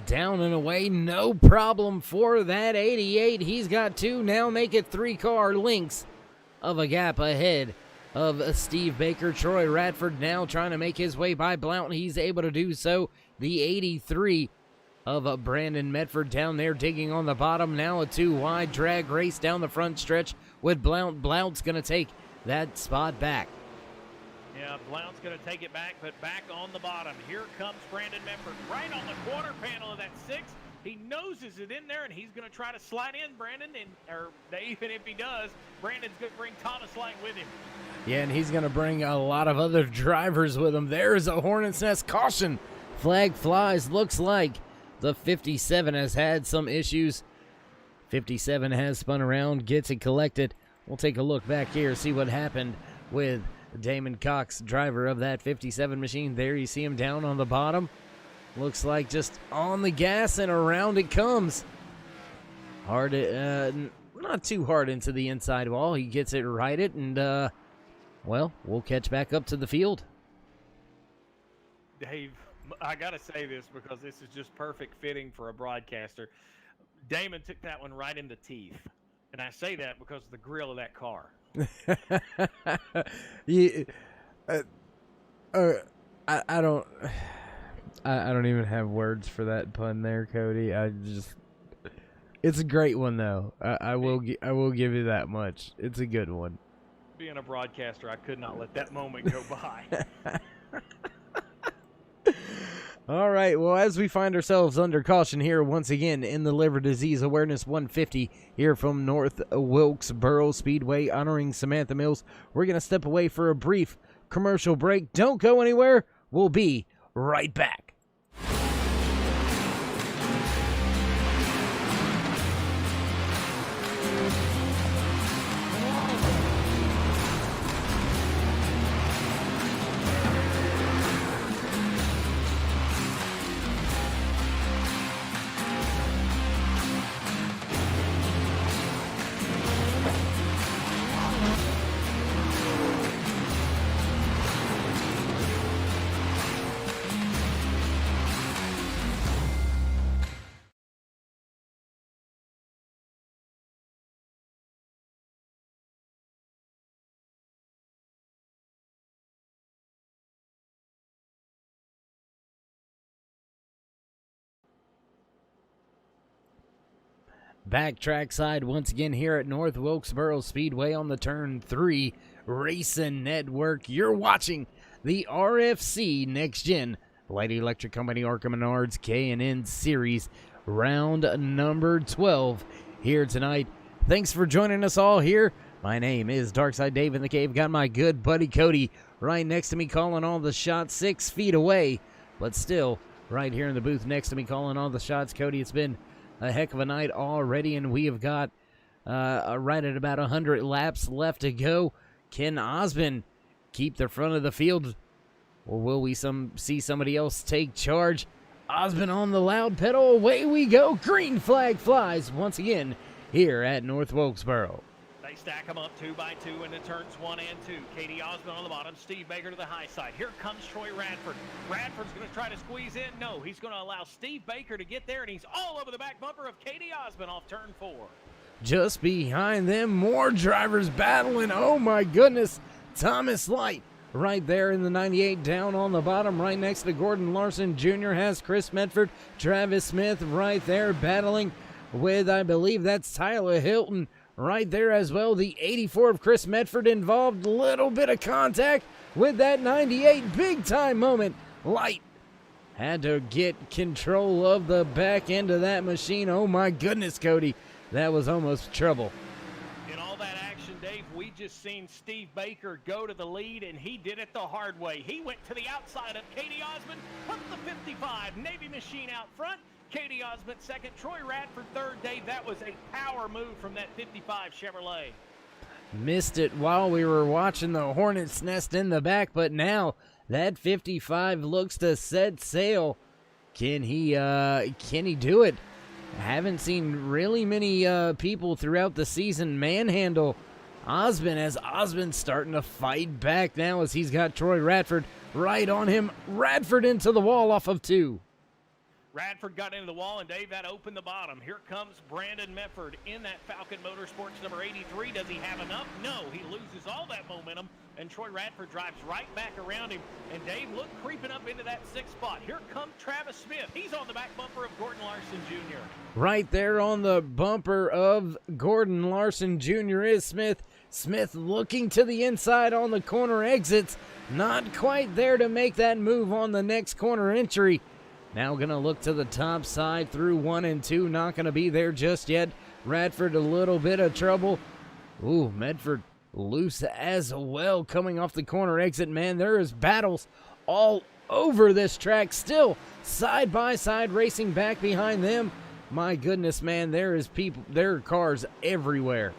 Down and away, no problem for that 88. He's got two, now make it 3-car lengths of a gap ahead of Steve Baker. Troy Radford now trying to make his way by Blount. He's able to do so. The 83 of Brandon Medford down there digging on the bottom. Now a 2-wide drag race down the front stretch with Blount. Blount's going to take that spot back. Yeah, Blount's going to take it back, but back on the bottom. Here comes Brandon Medford right on the quarter panel of that 6. He noses it in there, and he's going to try to slide in, Brandon. Or even if he does, Brandon's going to bring Thomas Light with him. Yeah, and he's going to bring a lot of other drivers with him. There's a Hornet's Nest caution. Flag flies. Looks like the 57 has had some issues. 57 has spun around, gets it collected. We'll take a look back here, see what happened with Damon Cox, driver of that 57 machine. There you see him down on the bottom. Looks like just on the gas and around it comes. Hard, not too hard into the inside wall. He gets it righted, and well, we'll catch back up to the field. Dave, I got to say this because this is just perfect fitting for a broadcaster. Damon took that one right in the teeth. And I say that because of the grill of that car. Yeah, I don't even have words for that pun there, Cody. It's a great one though. I will give you that much. It's a good one. Being a broadcaster, I could not let that moment go by. All right, well, as we find ourselves under caution here once again in the Liver Disease Awareness 150 here from North Wilkesboro Speedway honoring Samantha Mills, we're going to step away for a brief commercial break. Don't go anywhere. We'll be right back. Back trackside once again here at North Wilkesboro Speedway on the Turn 3 Racing Network. You're watching the RFC Next Gen Light Electric Company Arca Menards K&N Series round number 12 here tonight. Thanks for joining us all here. My name is Darkside Dave in the Cave. Got my good buddy Cody right next to me calling all the shots 6 feet away, but still right here in the booth next to me calling all the shots. Cody, it's been a heck of a night already, and we have got right at about 100 laps left to go. Can Osmond keep the front of the field, or will we see somebody else take charge? Osmond on the loud pedal, away we go. Green flag flies once again here at North Wilkesboro. They stack them up 2 by 2 into turns 1 and 2. Katie Osmond on the bottom, Steve Baker to the high side. Here comes Troy Radford. Radford's going to try to squeeze in. No, he's going to allow Steve Baker to get there, and he's all over the back bumper of Katie Osmond off turn 4. Just behind them, more drivers battling. Oh my goodness. Thomas Light right there in the 98 down on the bottom, right next to Gordon Larson Jr. has Chris Medford. Travis Smith right there battling with, I believe that's Tyler Hilton right there as well. The 84 of Chris Medford involved. Little bit of contact with that 98. Big time moment. Light had to get control of the back end of that machine. Oh my goodness, Cody. That was almost trouble. In all that action, Dave, we just seen Steve Baker go to the lead, and he did it the hard way. He went to the outside of Katie Osmond, put the 55 Navy machine out front. Katie Osmond second, Troy Radford third. Dave, that was a power move from that 55 Chevrolet. Missed it while we were watching the Hornet's Nest in the back, but now that 55 looks to set sail. Can he do it? I haven't seen really many people throughout the season manhandle Osmond, as Osmond's starting to fight back now as he's got Troy Radford right on him. Radford into the wall off of 2. Radford got into the wall, and Dave, that opened the bottom. Here comes Brandon Medford in that Falcon Motorsports number 83. Does he have enough? No, he loses all that momentum, and Troy Radford drives right back around him. And Dave, look, creeping up into that 6th spot. Here comes Travis Smith. He's on the back bumper of Gordon Larson Jr. Right there on the bumper of Gordon Larson Jr. is Smith. Smith looking to the inside on the corner exits. Not quite there to make that move on the next corner entry. Now going to look to the top side through 1 and 2. Not going to be there just yet. Radford a little bit of trouble. Ooh, Medford loose as well coming off the corner exit. Man, there is battles all over this track. Still side by side racing back behind them. My goodness, man, there are cars everywhere.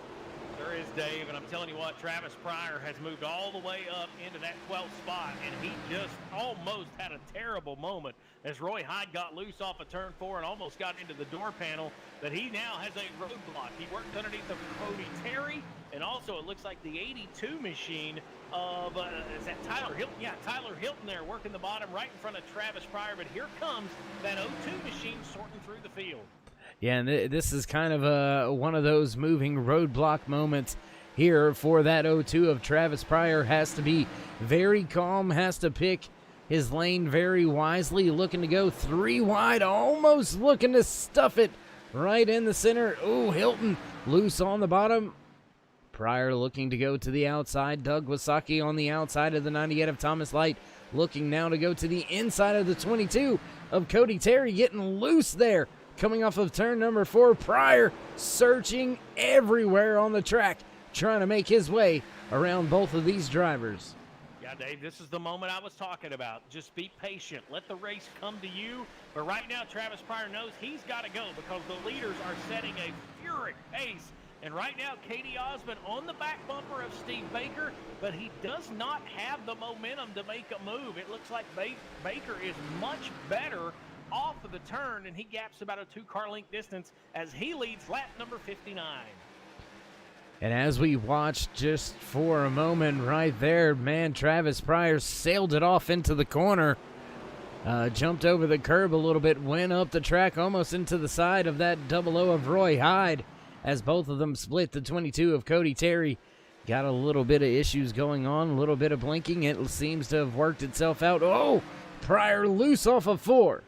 There is, Dave, and I'm telling you what, Travis Pryor has moved all the way up into that 12th spot, and he just almost had a terrible moment as Roy Hyde got loose off of turn 4 and almost got into the door panel, but he now has a roadblock. He worked underneath of Cody Terry, and also it looks like the 82 machine of, is that Tyler Hilton? Yeah, Tyler Hilton there working the bottom right in front of Travis Pryor, but here comes that 02 machine sorting through the field. Yeah, and this is kind of one of those moving roadblock moments here for that 0-2 of Travis Pryor. Has to be very calm, has to pick his lane very wisely, looking to go 3 wide, almost looking to stuff it right in the center. Ooh, Hilton loose on the bottom. Pryor looking to go to the outside. Doug Wasaki on the outside of the 98 of Thomas Light, looking now to go to the inside of the 22 of Cody Terry, getting loose there. Coming off of turn number 4, Pryor searching everywhere on the track, trying to make his way around both of these drivers. Yeah, Dave, this is the moment I was talking about. Just be patient. Let the race come to you. But right now, Travis Pryor knows he's got to go because the leaders are setting a furious pace. And right now, Katie Osmond on the back bumper of Steve Baker, but he does not have the momentum to make a move. It looks like Baker is much better off of the turn, and he gaps about a 2-car length distance as he leads lap number 59. And as we watched just for a moment right there, man, Travis Pryor sailed it off into the corner, jumped over the curb a little bit, went up the track almost into the side of that 00 of Roy Hyde as both of them split. The 22 of Cody Terry got a little bit of issues going on, a little bit of blinking. It seems to have worked itself out. Oh, Pryor loose off of 4.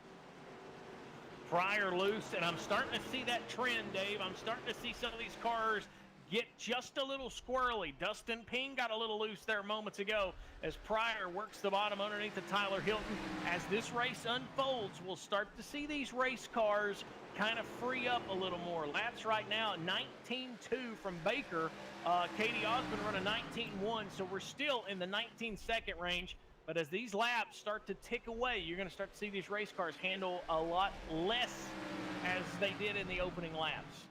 Pryor loose, and I'm starting to see that trend, Dave. I'm starting to see some of these cars get just a little squirrely. Dustin Ping got a little loose there moments ago as Pryor works the bottom underneath of Tyler Hilton. As this race unfolds, we'll start to see these race cars kind of free up a little more. Laps right now, 19.2 from Baker. Katie Osmond running 19.1, so we're still in the 19-second range. But as these laps start to tick away, you're going to start to see these race cars handle a lot less as they did in the opening laps.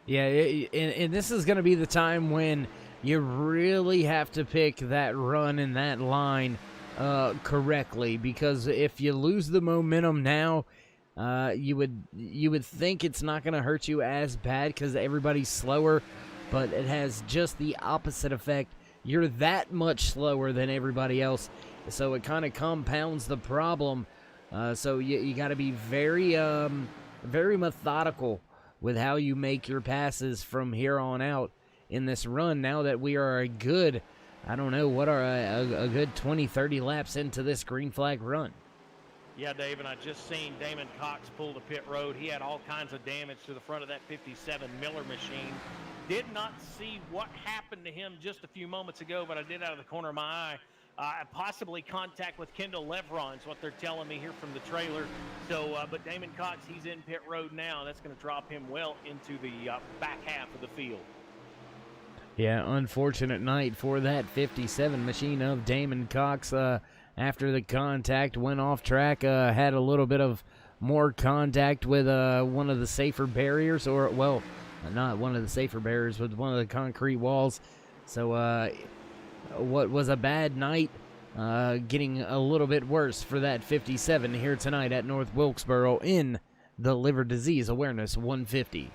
Yeah, and this is going to be the time when you really have to pick that run and that line correctly, because if you lose the momentum now, you would think it's not going to hurt you as bad because everybody's slower, but it has just the opposite effect. You're that much slower than everybody else, so it kind of compounds the problem. So you got to be very methodical with how you make your passes from here on out in this run. Now that we are a good, I don't know, what are a good 20, 30 laps into this green flag run. Yeah, Dave, and I just seen Damon Cox pull the pit road. He had all kinds of damage to the front of that 57 Miller machine. Did not see what happened to him just a few moments ago, but I did out of the corner of my eye. Possibly contact with Kendall Levron is what they're telling me here from the trailer. So, but Damon Cox, he's in pit road now. That's going to drop him well into the back half of the field. Yeah, unfortunate night for that 57 machine of Damon Cox. After the contact, went off track, had a little bit of more contact with one of the safer barriers, or, well, not one of the safer barriers, but one of the concrete walls. So, what was a bad night, getting a little bit worse for that 57 here tonight at North Wilkesboro in the Liver Disease Awareness 150.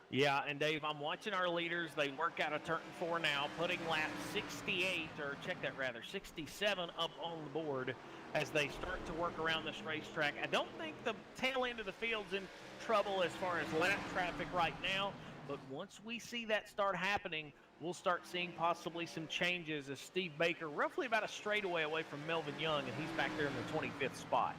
Yeah, and Dave, I'm watching our leaders. They work out of turn 4 now, putting lap 68, or check that rather, 67 up on the board as they start to work around this racetrack. I don't think the tail end of the field's in trouble as far as lap traffic right now, but once we see that start happening, we'll start seeing possibly some changes as Steve Baker, roughly about a straightaway away from Melvin Young, and he's back there in the 25th spot.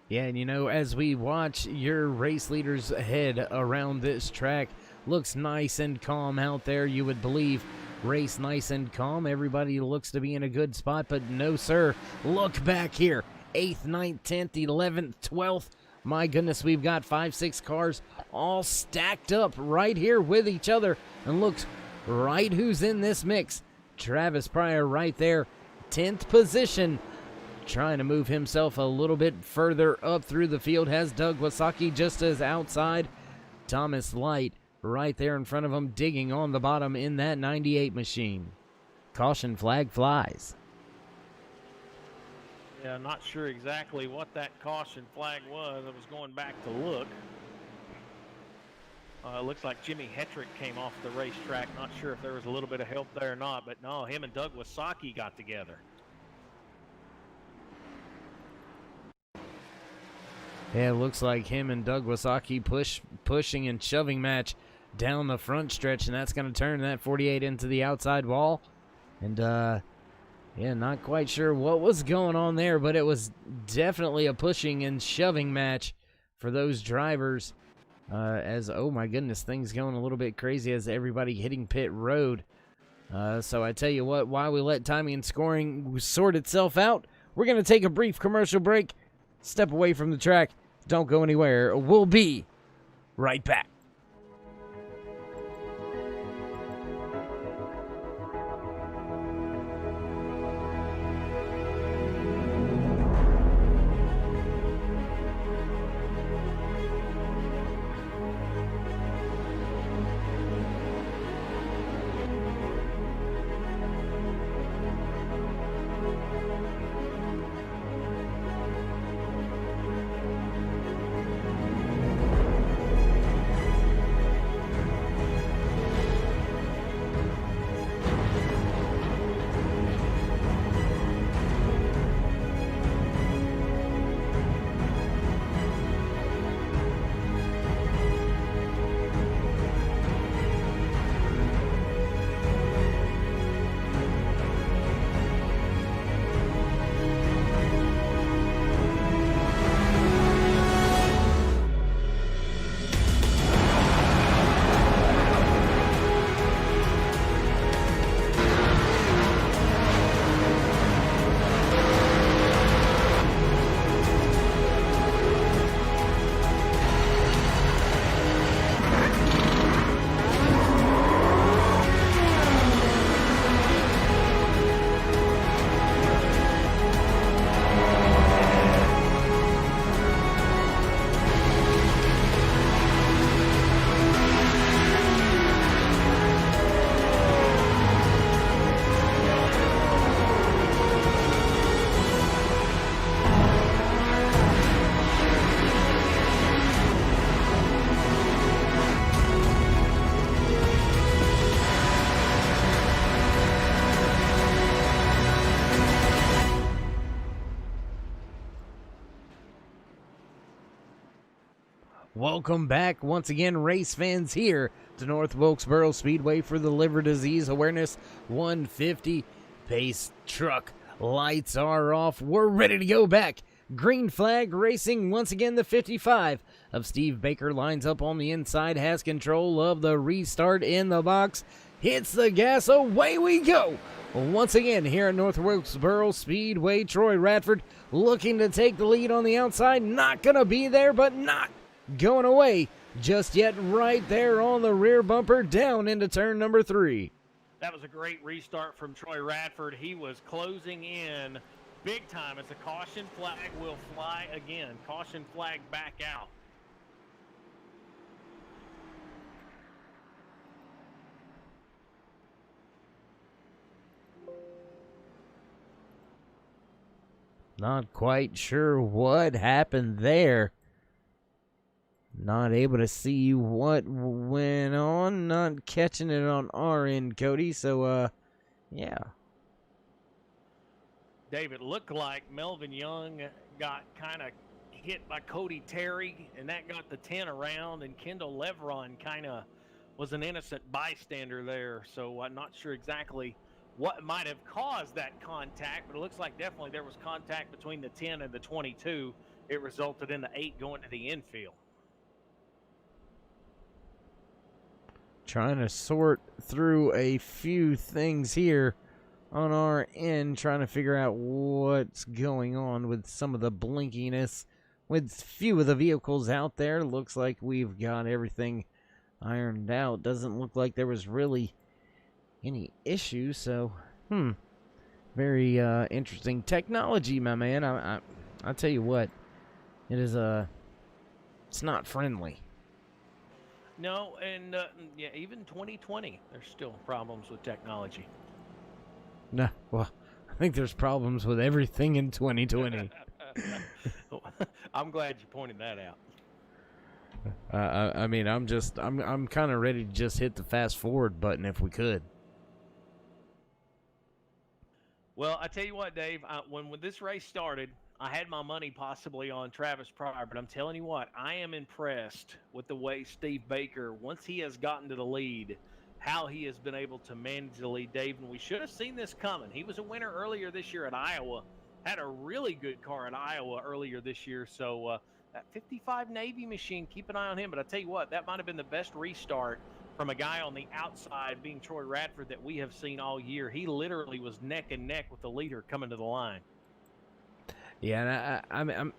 Yeah, and you know, as we watch your race leaders head around this track, looks nice and calm out there. You would believe race nice and calm. Everybody looks to be in a good spot, but no, sir. Look back here. 8th, 9th, 10th, 11th, 12th. My goodness, we've got 5, 6 cars all stacked up right here with each other. And looks right who's in this mix. Travis Pryor right there, 10th position. Trying to move himself a little bit further up through the field has Doug Wasaki just as outside. Thomas Light right there in front of him, digging on the bottom in that 98 machine. Caution flag flies. Yeah, not sure exactly what that caution flag was. I was going back to look. It looks like Jimmy Hetrick came off the racetrack. Not sure if there was a little bit of help there or not, but no, him and Doug Wasaki got together. Yeah, it looks like him and Doug Wasaki pushing and shoving match down the front stretch, and that's going to turn that 48 into the outside wall. And, yeah, not quite sure what was going on there, but it was definitely a pushing and shoving match for those drivers. As, oh my goodness, things going a little bit crazy as everybody hitting pit road. So I tell you what, while we let timing and scoring sort itself out, we're going to take a brief commercial break. Step away from the track. Don't go anywhere. We'll be right back. Welcome back once again, race fans, here to North Wilkesboro Speedway for the Liver Disease Awareness 150 Pace Truck. Lights are off. We're ready to go back. Green flag racing once again. The 55 of Steve Baker lines up on the inside, has control of the restart in the box, hits the gas, away we go. Once again here at North Wilkesboro Speedway, Troy Radford looking to take the lead on the outside. Not going to be there, but not going away just yet. Right there on the rear bumper, down into turn number 3. That was a great restart from Troy Radford. He was closing in big time as the caution flag will fly again. Caution flag back out. Not quite sure what happened there. Not able to see what went on. Not catching it on our end, Cody. So, yeah. David, looked like Melvin Young got kind of hit by Cody Terry, and that got the 10 around, and Kendall Levron kind of was an innocent bystander there. So I'm not sure exactly what might have caused that contact, but it looks like definitely there was contact between the 10 and the 22. It resulted in the 8 going to the infield. Trying to sort through a few things here on our end, trying to figure out what's going on with some of the blinkiness with few of the vehicles out there. Looks like we've got everything ironed out. Doesn't look like there was really any issues, so very interesting technology, my man. I tell you what, it is it's not friendly. No, and yeah, even 2020, there's still problems with technology. No, well, I think there's problems with everything in 2020. I'm glad you pointed that out. I mean, I'm kind of ready to just hit the fast forward button if we could. Well, I tell you what, Dave, when this race started, I had my money possibly on Travis Pryor, but I'm telling you what, I am impressed with the way Steve Baker, once he has gotten to the lead, how he has been able to manage the lead, Dave. And we should have seen this coming. He was a winner earlier this year at Iowa, had a really good car at Iowa earlier this year. So that 55 Navy machine, keep an eye on him. But I tell you what, that might have been the best restart from a guy on the outside, being Troy Radford, that we have seen all year. He literally was neck and neck with the leader coming to the line. Yeah, and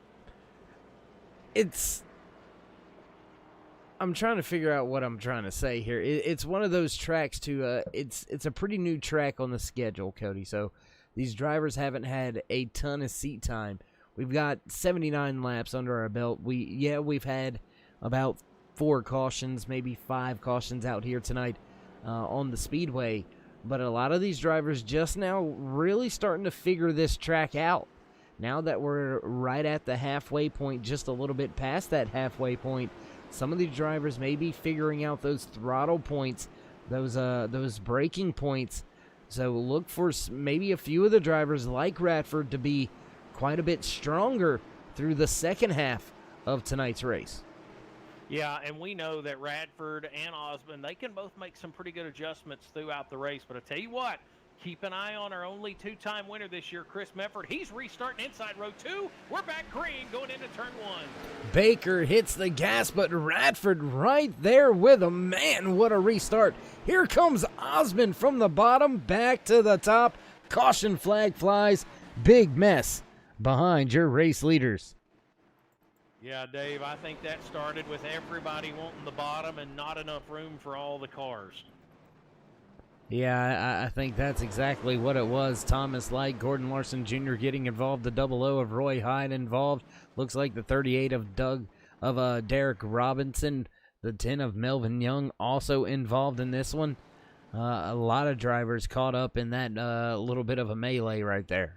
I'm trying to figure out what I'm trying to say here. It's one of those tracks to it's a pretty new track on the schedule, Cody. So these drivers haven't had a ton of seat time. We've got 79 laps under our belt. We've had about 4 cautions, maybe 5 cautions out here tonight on the speedway. But a lot of these drivers just now really starting to figure this track out. Now that we're right at the halfway point, just a little bit past that halfway point, some of these drivers may be figuring out those throttle points, those braking points. So look for maybe a few of the drivers like Radford to be quite a bit stronger through the second half of tonight's race. Yeah, and we know that Radford and Osmond, they can both make some pretty good adjustments throughout the race. But I tell you what, keep an eye on our only 2-time winner this year, Chris Mefford. He's restarting inside row 2. We're back green going into turn 1. Baker hits the gas, but Radford right there with him. Man, what a restart. Here comes Osmond from the bottom back to the top. Caution flag flies. Big mess behind your race leaders. Yeah, Dave, I think that started with everybody wanting the bottom and not enough room for all the cars. Yeah, I think that's exactly what it was. Thomas Light, Gordon Larson Jr. getting involved, the 00 of Roy Hyde involved. Looks like the 38 of Derek Robinson, the 10 of Melvin Young also involved in this one. A lot of drivers caught up in that little bit of a melee right there.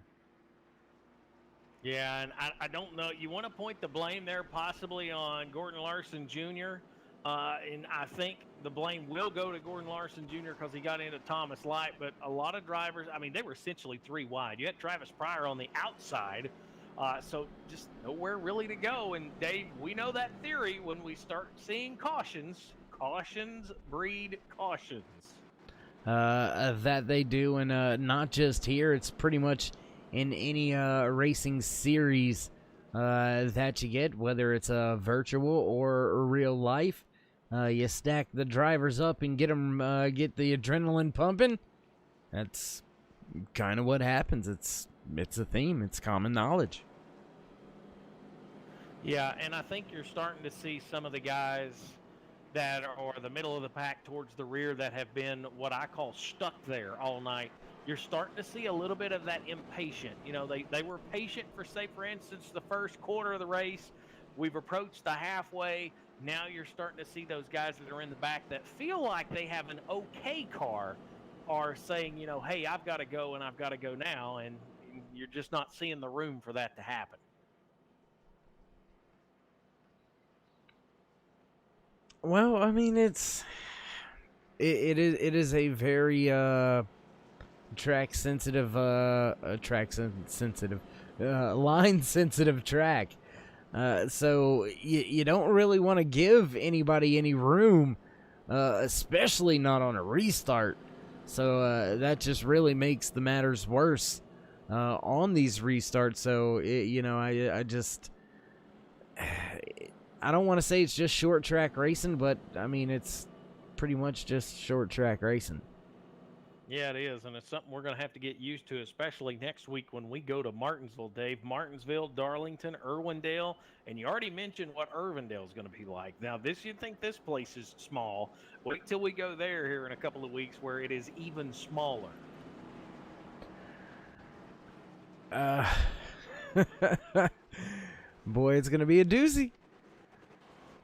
Yeah, and I don't know. You want to point the blame there possibly on Gordon Larson Jr., and I think the blame will go to Gordon Larson Jr. because he got into Thomas Light. But a lot of drivers, I mean, they were essentially 3 wide. You had Travis Pryor on the outside, so just nowhere really to go. And, Dave, we know that theory when we start seeing cautions. Cautions breed cautions. That they do, and not just here. It's pretty much in any racing series that you get, whether it's virtual or real life. You stack the drivers up and get the adrenaline pumping. That's kind of what happens. It's a theme. It's common knowledge. Yeah, and I think you're starting to see some of the guys that are the middle of the pack towards the rear that have been what I call stuck there all night. You're starting to see a little bit of that impatient. You know, they were patient for, say, for instance, the first quarter of the race. We've approached the halfway. Now you're starting to see those guys that are in the back that feel like they have an okay car are saying, you know, hey, I've got to go and I've got to go now. And you're just not seeing the room for that to happen. Well, I mean, it is a very track sensitive line sensitive track. So you don't really want to give anybody any room, especially not on a restart. So that just really makes the matters worse on these restarts. So I just I don't want to say it's just short track racing, but I mean it's pretty much just short track racing. Yeah, it is, and it's something we're going to have to get used to, especially next week when we go to Martinsville, Dave. Martinsville, Darlington, Irwindale, and you already mentioned what Irwindale is going to be like. Now, you'd think this place is small. Wait till we go there here in a couple of weeks where it is even smaller. Boy, it's going to be a doozy.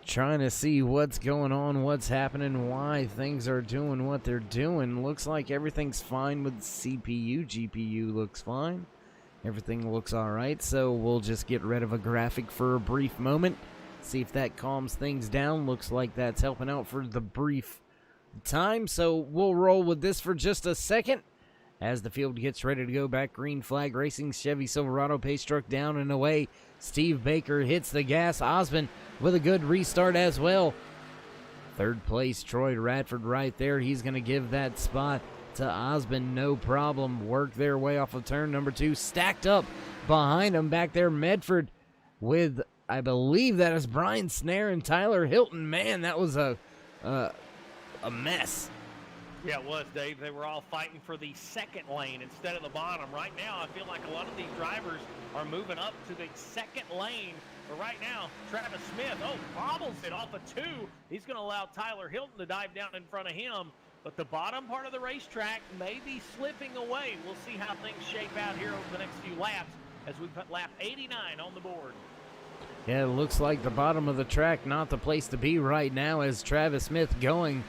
Trying to see what's going on, what's happening, why things are doing what they're doing. Looks like everything's fine with CPU. GPU looks fine. Everything looks all right. So we'll just get rid of a graphic for a brief moment. See if that calms things down. Looks like that's helping out for the brief time. So we'll roll with this for just a second. As the field gets ready to go back, green flag racing, Chevy Silverado pace truck down and away. Steve Baker hits the gas. Osmond with a good restart as well. Third place, Troy Radford right there. He's going to give that spot to Osmond, no problem. Work their way off of turn number 2. Stacked up behind him back there, Medford with, I believe that is Brian Snare and Tyler Hilton. Man, that was a mess. Yeah, it was, Dave. They were all fighting for the second lane instead of the bottom. Right now, I feel like a lot of these drivers are moving up to the second lane. But right now, Travis Smith, bobbles it off of 2. He's going to allow Tyler Hilton to dive down in front of him. But the bottom part of the racetrack may be slipping away. We'll see how things shape out here over the next few laps as we put lap 89 on the board. Yeah, it looks like the bottom of the track not the place to be right now as Travis Smith going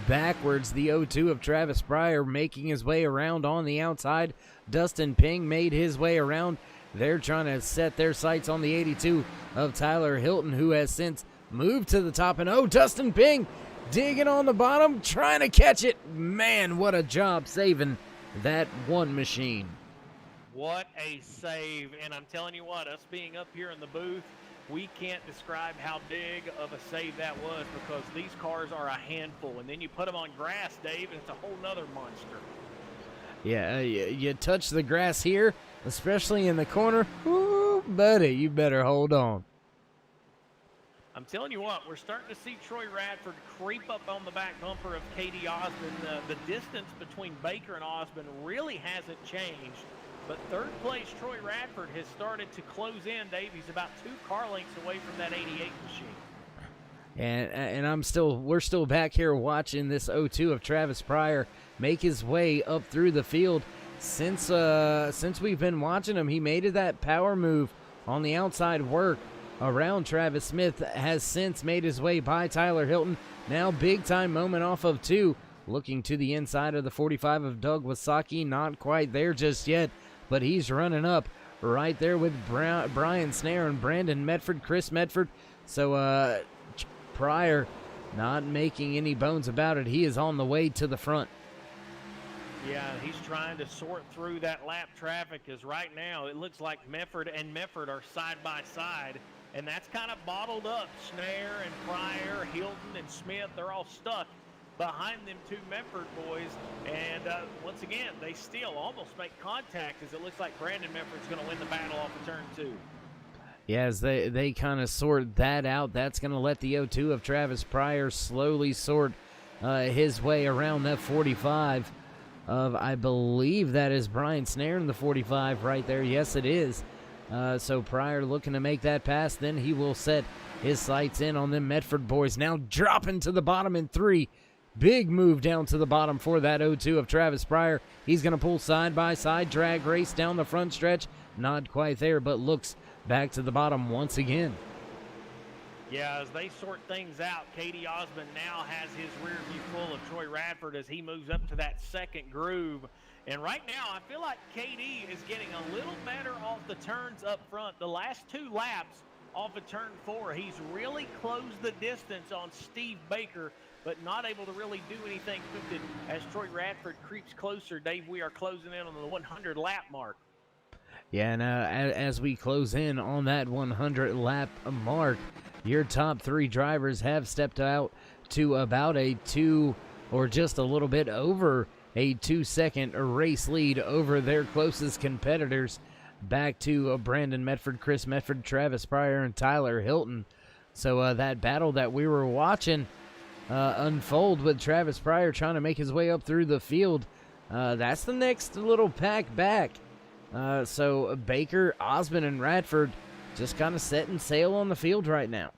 backwards. The 0-2 of Travis Pryor making his way around on the outside. Dustin Ping made his way around. They're trying to set their sights on the 82 of Tyler Hilton, who has since moved to the top. And Dustin Ping digging on the bottom, trying to catch it. Man, what a job saving that one machine. What a save. And I'm telling you what, us being up here in the booth, we can't describe how big of a save that was because these cars are a handful. And then you put them on grass, Dave, and it's a whole nother monster. Yeah, you touch the grass here, especially in the corner. Ooh, buddy, you better hold on. I'm telling you what, we're starting to see Troy Radford creep up on the back bumper of Katie Osmond. The distance between Baker and Osmond really hasn't changed. But third place, Troy Radford has started to close in, Dave. He's about 2 car lengths away from that 88 machine. And we're still back here watching this 0-2 of Travis Pryor make his way up through the field. Since we've been watching him, he made that power move on the outside work around Travis Smith, has since made his way by Tyler Hilton. Now big time moment off of 2, looking to the inside of the 45 of Doug Wasaki. Not quite there just yet, but he's running up right there with Brian Snare and Brandon Medford, Chris Medford. So Pryor not making any bones about it. He is on the way to the front. Yeah, he's trying to sort through that lap traffic because right now it looks like Medford are side by side, and that's kind of bottled up. Snare and Pryor, Hilton and Smith, they're all stuck behind them 2 Medford boys. And once again, they still almost make contact as it looks like Brandon Medford's going to win the battle off of turn 2. Yeah, as they kind of sort that out, that's going to let the 0-2 of Travis Pryor slowly sort his way around that 45 of, I believe that is Brian Snare in the 45 right there. Yes, it is. So Pryor looking to make that pass. Then he will set his sights in on them Medford boys. Now dropping to the bottom in 3. Big move down to the bottom for that 0-2 of Travis Pryor. He's going to pull side by side, drag race down the front stretch. Not quite there, but looks back to the bottom once again. Yeah, as they sort things out, Katie Osmond now has his rear view full of Troy Radford as he moves up to that second groove. And right now, I feel like Katie is getting a little better off the turns up front. The last 2 laps, off of turn 4. He's really closed the distance on Steve Baker, but not able to really do anything with it as Troy Radford creeps closer. Dave, we are closing in on the 100 lap mark. Yeah, and as we close in on that 100 lap mark, your top 3 drivers have stepped out to about a 2 or just a little bit over a 2-second race lead over their closest competitors, back to Brandon Medford, Chris Medford, Travis Pryor, and Tyler Hilton. So that battle that we were watching unfold with Travis Pryor trying to make his way up through the field, that's the next little pack back. So Baker, Osmond, and Radford just kind of setting sail on the field right now.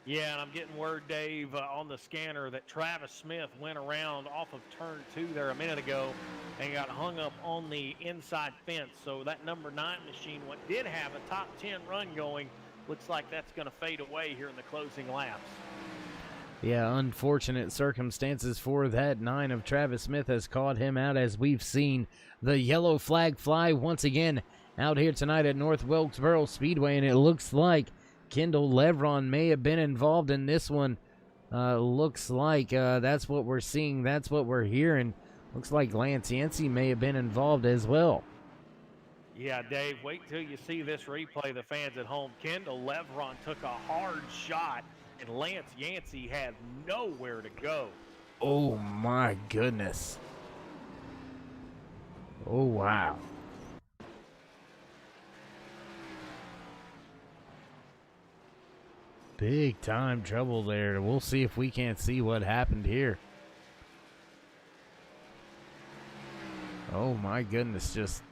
Yeah, and I'm getting word, Dave, on the scanner that Travis Smith went around off of turn 2 there a minute ago and got hung up on the inside fence. So that number 9 machine, what did have a top 10 run going, looks like that's going to fade away here in the closing laps. Yeah, unfortunate circumstances for that 9 of Travis Smith has caught him out, as we've seen the yellow flag fly once again out here tonight at North Wilkesboro Speedway, and it looks like Kendall Levron may have been involved in this one. Looks like that's what we're seeing. That's what we're hearing. Looks like Lance Yancey may have been involved as well. Yeah, Dave, wait till you see this replay, the fans at home. Kendall Levron took a hard shot, and Lance Yancey had nowhere to go. Oh, my goodness. Oh, wow. Big time trouble there. We'll see if we can't see what happened here. Oh my goodness, just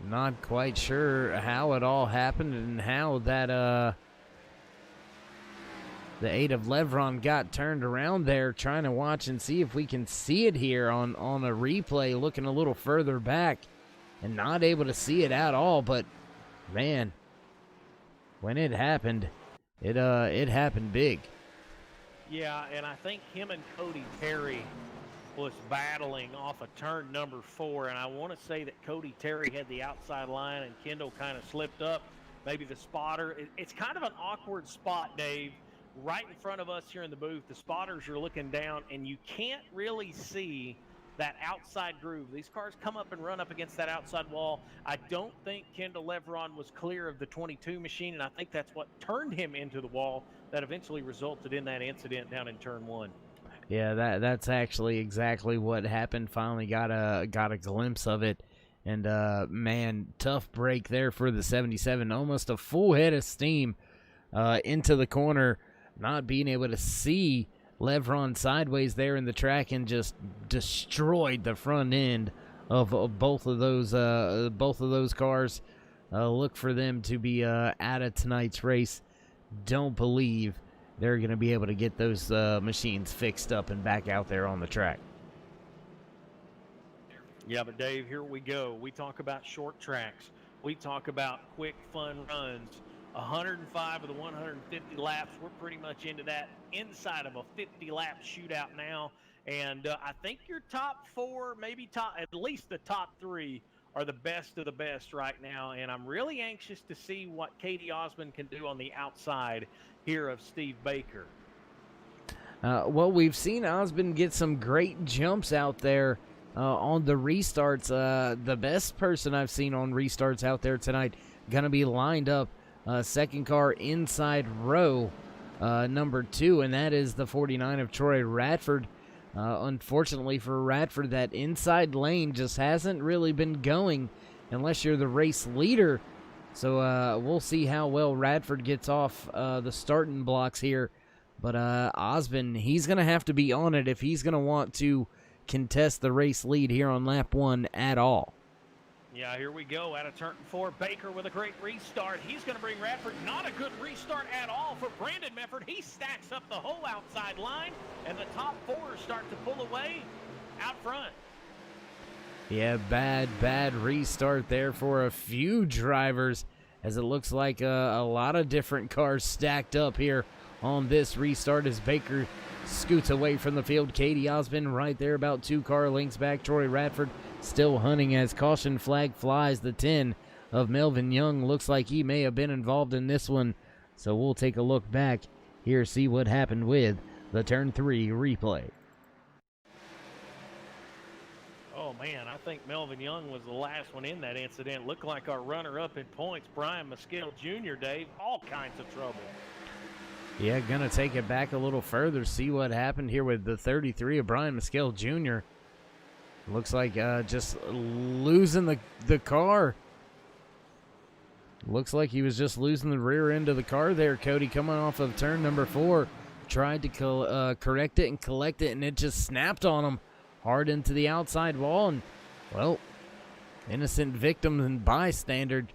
not quite sure how it all happened and how that the 8 of Levron got turned around there, trying to watch and see if we can see it here on a replay, looking a little further back and not able to see it at all. But man, when it happened, it happened big. Yeah, and I think him and Cody Terry was battling off of turn number 4, and I want to say that Cody Terry had the outside line and Kendall kind of slipped up, maybe the spotter. It's kind of an awkward spot, Dave, right in front of us here in the booth. The spotters are looking down, and you can't really see that outside groove. These cars come up and run up against that outside wall. I don't think Kendall Levron was clear of the 22 machine, and I think that's what turned him into the wall that eventually resulted in that incident down in turn 1. Yeah, that's actually exactly what happened. Finally got a glimpse of it, and man, tough break there for the 77. Almost a full head of steam into the corner, not being able to see Levron sideways there in the track, and just destroyed the front end of both of those cars. Look for them to be out of tonight's race. Don't believe they're going to be able to get those machines fixed up and back out there on the track. Yeah, but Dave, here we go. We talk about short tracks. We talk about quick, fun runs. 105 of the 150 laps. We're pretty much into that inside of a 50-lap shootout now. And I think your top 4, maybe at least the top 3, are the best of the best right now. And I'm really anxious to see what Katie Osmond can do on the outside here of Steve Baker. Well, we've seen Osmond get some great jumps out there on the restarts. The best person I've seen on restarts out there tonight going to be lined up second car inside row, number 2, and that is the 49 of Troy Radford. Unfortunately for Radford, that inside lane just hasn't really been going unless you're the race leader. So we'll see how well Radford gets off the starting blocks here. But Osmond, he's going to have to be on it if he's going to want to contest the race lead here on lap 1 at all. Yeah, here we go out of turn 4. Baker with a great restart. He's going to bring Radford. Not a good restart at all for Brandon Medford. He stacks up the whole outside line, and the top 4 start to pull away out front. Yeah, bad restart there for a few drivers, as it looks like a lot of different cars stacked up here on this restart as Baker scoots away from the field. Katie Osmond right there about 2 car lengths back. Troy Radford still hunting as caution flag flies. The 10 of Melvin Young. Looks like he may have been involved in this one. So we'll take a look back here, see what happened with the turn 3 replay. Oh, man, I think Melvin Young was the last one in that incident. Looked like our runner-up in points, Brian Mescal Jr., Dave, all kinds of trouble. Yeah, going to take it back a little further, see what happened here with the 33 of Brian Mescal Jr. Looks like just losing the car. Looks like he was just losing the rear end of the car there, Cody, coming off of turn number 4. Tried to correct it and collect it, and it just snapped on him hard into the outside wall. And, well, innocent victim and bystander,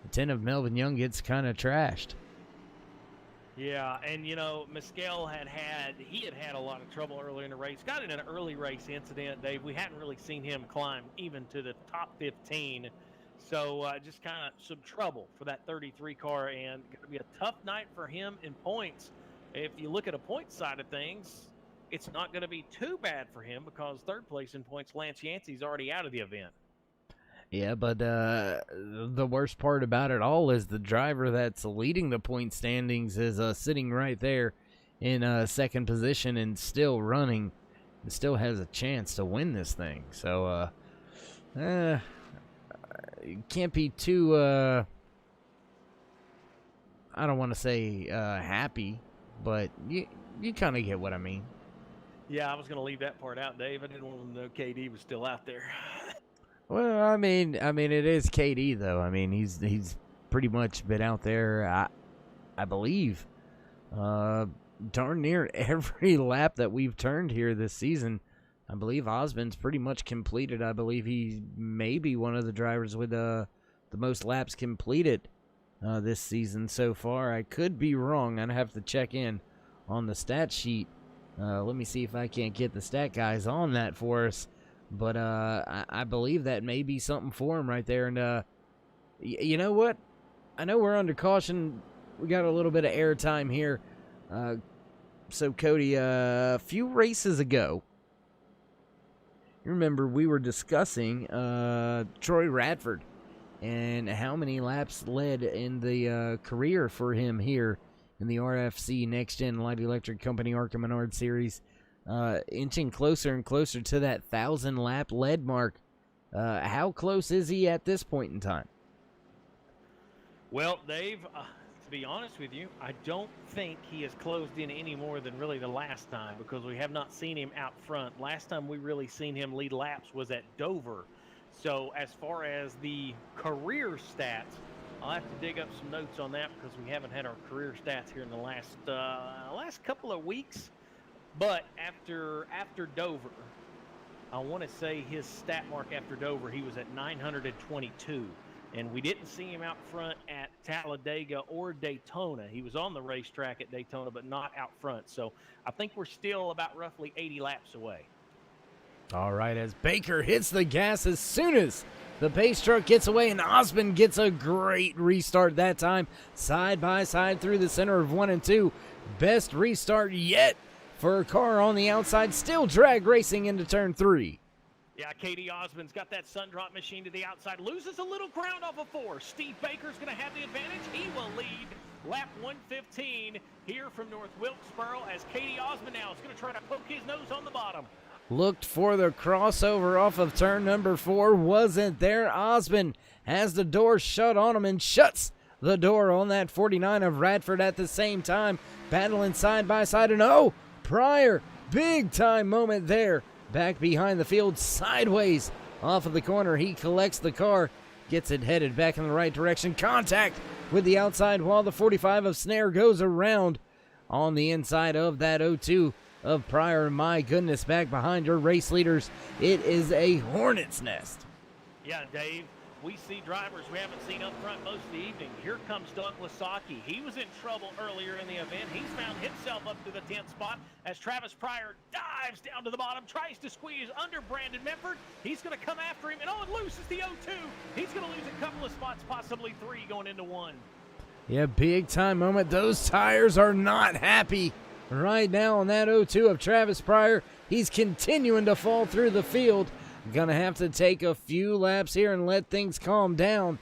the 10 of Melvin Young gets kind of trashed. Yeah, and, you know, Mescal had a lot of trouble earlier in the race. Got in an early race incident, Dave. We hadn't really seen him climb even to the top 15. So just kind of some trouble for that 33 car, and going to be a tough night for him in points. If you look at a point side of things, it's not going to be too bad for him because third place in points, Lance Yancey's already out of the event. Yeah, but the worst part about it all is the driver that's leading the point standings is sitting right there in second position and still running, and still has a chance to win this thing. So, can't be too, I don't want to say happy, but you kind of get what I mean. Yeah, I was going to leave that part out, Dave. I didn't want to know KD was still out there. Well, I mean, it is KD though. I mean, he's pretty much been out there. I believe, darn near every lap that we've turned here this season. I believe Osmond's pretty much completed. I believe he may be one of the drivers with the most laps completed this season so far. I could be wrong. I'd have to check in on the stat sheet. Let me see if I can't get the stat guys on that for us. But I believe that may be something for him right there. And you know what? I know we're under caution. We got a little bit of airtime here. So, Cody, a few races ago, you remember we were discussing Troy Radford and how many laps led in the career for him here in the RFC NEXTGEN Light Electric Company ARCA Menard Series. Inching closer and closer to that 1,000-lap lead mark. How close is he at this point in time? Well, Dave, to be honest with you, I don't think he has closed in any more than really the last time because we have not seen him out front. Last time we really seen him lead laps was at Dover. So as far as the career stats, I'll have to dig up some notes on that because we haven't had our career stats here in the last couple of weeks. But after Dover, I want to say his stat mark after Dover, he was at 922. And we didn't see him out front at Talladega or Daytona. He was on the racetrack at Daytona, but not out front. So I think we're still about roughly 80 laps away. All right, as Baker hits the gas as soon as the pace truck gets away, and Osmond gets a great restart that time. Side by side through the center of 1 and 2. Best restart yet for a car on the outside, still drag racing into turn 3. Yeah, Katie Osmond's got that sun drop machine to the outside, loses a little ground off of 4. Steve Baker's going to have the advantage. He will lead lap 115 here from North Wilkesboro as Katie Osmond now is going to try to poke his nose on the bottom. Looked for the crossover off of turn number 4, wasn't there. Osmond has the door shut on him and shuts the door on that 49 of Radford at the same time, battling side by side, and Pryor, big time moment there. Back behind the field, sideways off of the corner. He collects the car, gets it headed back in the right direction. Contact with the outside wall. The 45 of Snare goes around on the inside of that 02 of Pryor. My goodness, back behind your race leaders, it is a hornet's nest. Yeah, Dave, we see drivers we haven't seen up front most of the evening. Here comes Doug Lasaki. He was in trouble earlier in the event. He's found himself up to the 10th spot as Travis Pryor dives down to the bottom, tries to squeeze under Brandon Medford. He's going to come after him, and it loses the 02. He's going to lose a couple of spots, possibly 3 going into 1. Yeah, big time moment. Those tires are not happy right now on that 02 of Travis Pryor. He's continuing to fall through the field. Gonna have to take a few laps here and let things calm down.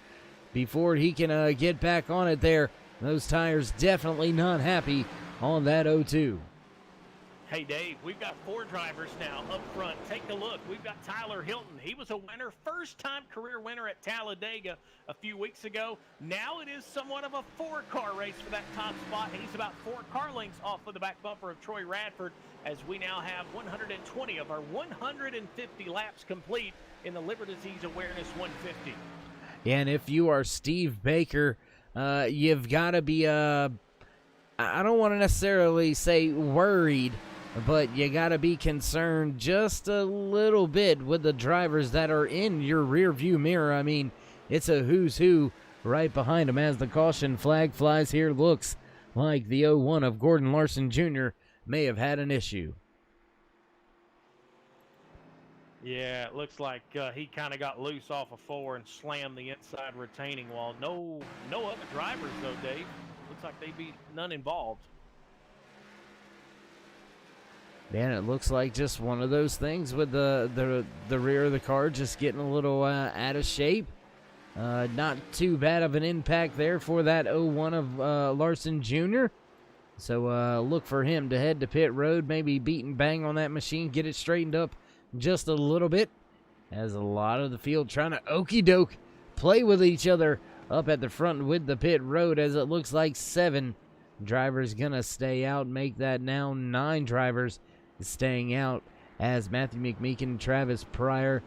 before he can get back on it there. Those tires definitely not happy on that 0-2. Hey, Dave, we've got 4 drivers now up front. Take a look. We've got Tyler Hilton. He was a winner, first-time career winner at Talladega a few weeks ago. Now it is somewhat of a 4-car race for that top spot. He's about 4 car lengths off of the back bumper of Troy Radford, as we now have 120 of our 150 laps complete in the Liver Disease Awareness 150. And if you are Steve Baker, you've got to be, I don't want to necessarily say worried, but you got to be concerned just a little bit with the drivers that are in your rear view mirror. I mean, it's a who's who right behind him as the caution flag flies here. Looks like the 0-1 of Gordon Larson Jr. may have had an issue. Yeah, it looks like he kind of got loose off of 4 and slammed the inside retaining wall. No other drivers, though, Dave. Looks like they'd be none involved. Man, it looks like just one of those things with the rear of the car just getting a little out of shape. Not too bad of an impact there for that 0-1 of Larson Jr. So look for him to head to pit road, maybe beat and bang on that machine, get it straightened up just a little bit, as a lot of the field trying to okey doke play with each other up at the front with the pit road, as it looks like 7 drivers gonna stay out, make that now 9 drivers staying out, as Matthew McMeekin, Travis Pryor,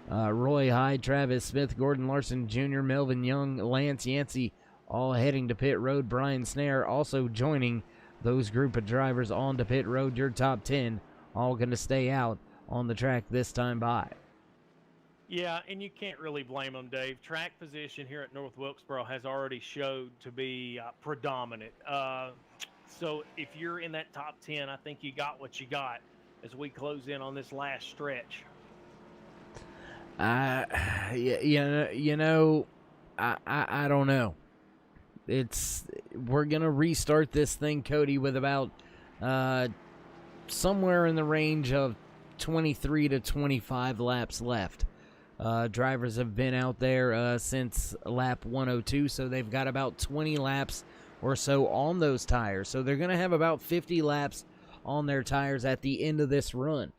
Roy Hyde, Travis Smith, Gordon Larson Jr., Melvin Young, Lance Yancey all heading to pit road. Brian Snare also joining those group of drivers on to pit road. Your top 10 all going to stay out on the track this time by. Yeah, and you can't really blame them, Dave. Track position here at North Wilkesboro has already showed to be predominant. So if you're in that top 10, I think you got what you got as we close in on this last stretch. I don't know. We're gonna restart this thing, Cody, with about somewhere in the range of 23 to 25 laps left. Drivers have been out there since lap 102, so they've got about 20 laps or so on those tires. So they're going to have about 50 laps on their tires at the end of this run.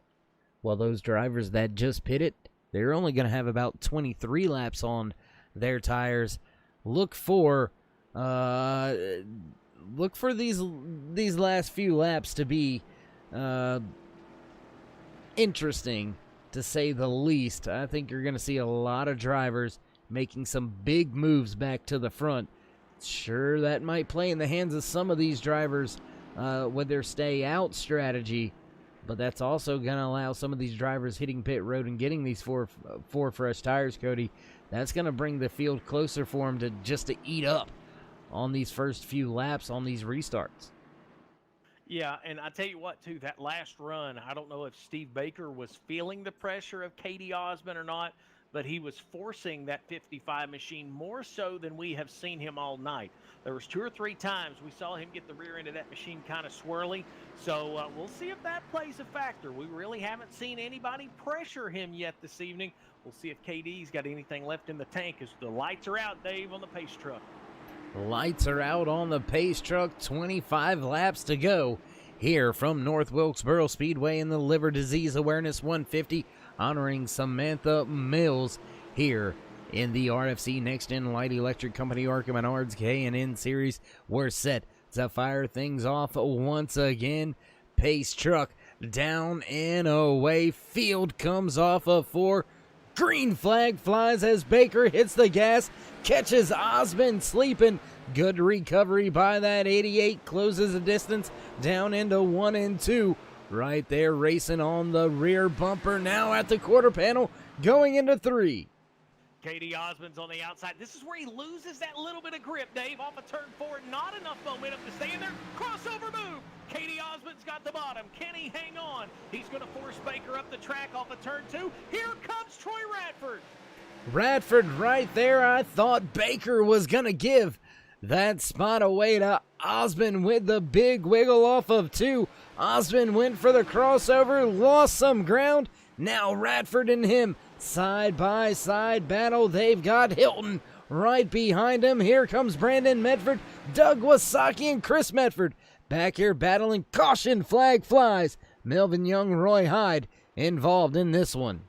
Well, those drivers that just pitted, they're only going to have about 23 laps on their tires. Look for these last few laps to be interesting, to say the least. I think you're going to see a lot of drivers making some big moves back to the front. Sure, that might play in the hands of some of these drivers with their stay-out strategy, but that's also going to allow some of these drivers hitting pit road and getting these four fresh tires, Cody. That's going to bring the field closer for them to eat up on these first few laps on these restarts. Yeah, and I tell you what, too, that last run, I don't know if Steve Baker was feeling the pressure of Katie Osmond or not, but he was forcing that 55 machine more so than we have seen him all night. There was 2 or 3 times we saw him get the rear end of that machine kind of swirly, so we'll see if that plays a factor. We really haven't seen anybody pressure him yet this evening. We'll see if KD's got anything left in the tank, as the lights are out, Dave, on the pace truck. Lights are out on the pace truck. 25 laps to go here from North Wilkesboro Speedway in the Liver Disease Awareness 150, honoring Samantha Mills here in the RFC NEXTGEN Light Electric Company ARCA Menards K&N Series. We're set to fire things off once again. Pace truck down and away. Field comes off of 4. Green flag flies as Baker hits the gas, catches Osmond sleeping. Good recovery by that 88, closes the distance down into 1 and 2. Right there, racing on the rear bumper, now at the quarter panel, going into 3. Katie Osmond's on the outside. This is where he loses that little bit of grip, Dave, off of turn 4. Not enough momentum to stay in there. Crossover move. Katie Osmond's got the bottom. Can he hang on? He's going to force Baker up the track off of turn 2. Here comes Troy Radford. Radford right there. I thought Baker was going to give that spot away to Osmond with the big wiggle off of 2. Osmond went for the crossover, lost some ground. Now Radford and him side by side battle. They've got Hilton right behind him. Here comes Brandon Medford, Doug Wasaki, and Chris Medford. Back here battling. Caution flag flies. Melvin Young, Roy Hyde involved in this one.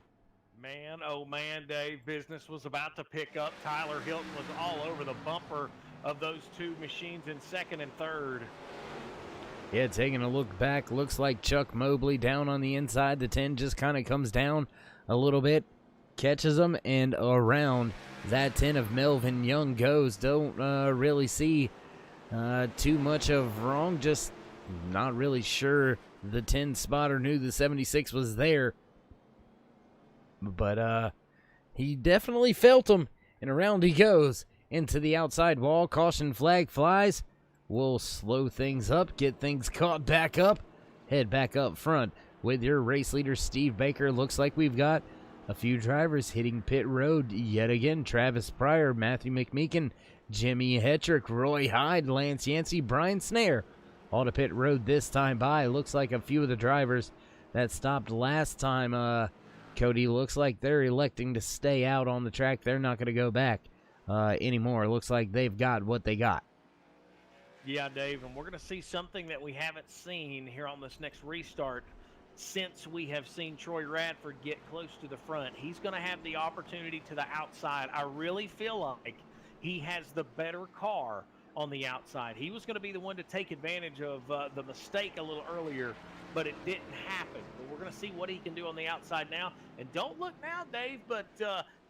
Man, oh man, Dave, business was about to pick up. Tyler Hilton was all over the bumper of those two machines in second and third. Yeah, taking a look back, looks like Chuck Mobley down on the inside. The 10 just kind of comes down a little bit, catches him, and around that 10 of Melvin Young goes. Don't really see too much of wrong, just not really sure the 10 spotter knew the 76 was there. But he definitely felt him, and around he goes into the outside wall. Caution flag flies. We'll slow things up, get things caught back up, head back up front with your race leader, Steve Baker. Looks like we've got a few drivers hitting pit road yet again. Travis Pryor, Matthew McMeekin, Jimmy Hetrick, Roy Hyde, Lance Yancey, Brian Snare. All to pit road this time by. Looks like a few of the drivers that stopped last time, Cody, looks like they're electing to stay out on the track. They're not going to go back anymore. Looks like they've got what they got. Yeah, Dave, and we're going to see something that we haven't seen here on this next restart since we have seen Troy Radford get close to the front. He's going to have the opportunity to the outside. I really feel like he has the better car on the outside. He was going to be the one to take advantage of the mistake a little earlier, but it didn't happen. But we're going to see what he can do on the outside now. And don't look now, Dave, but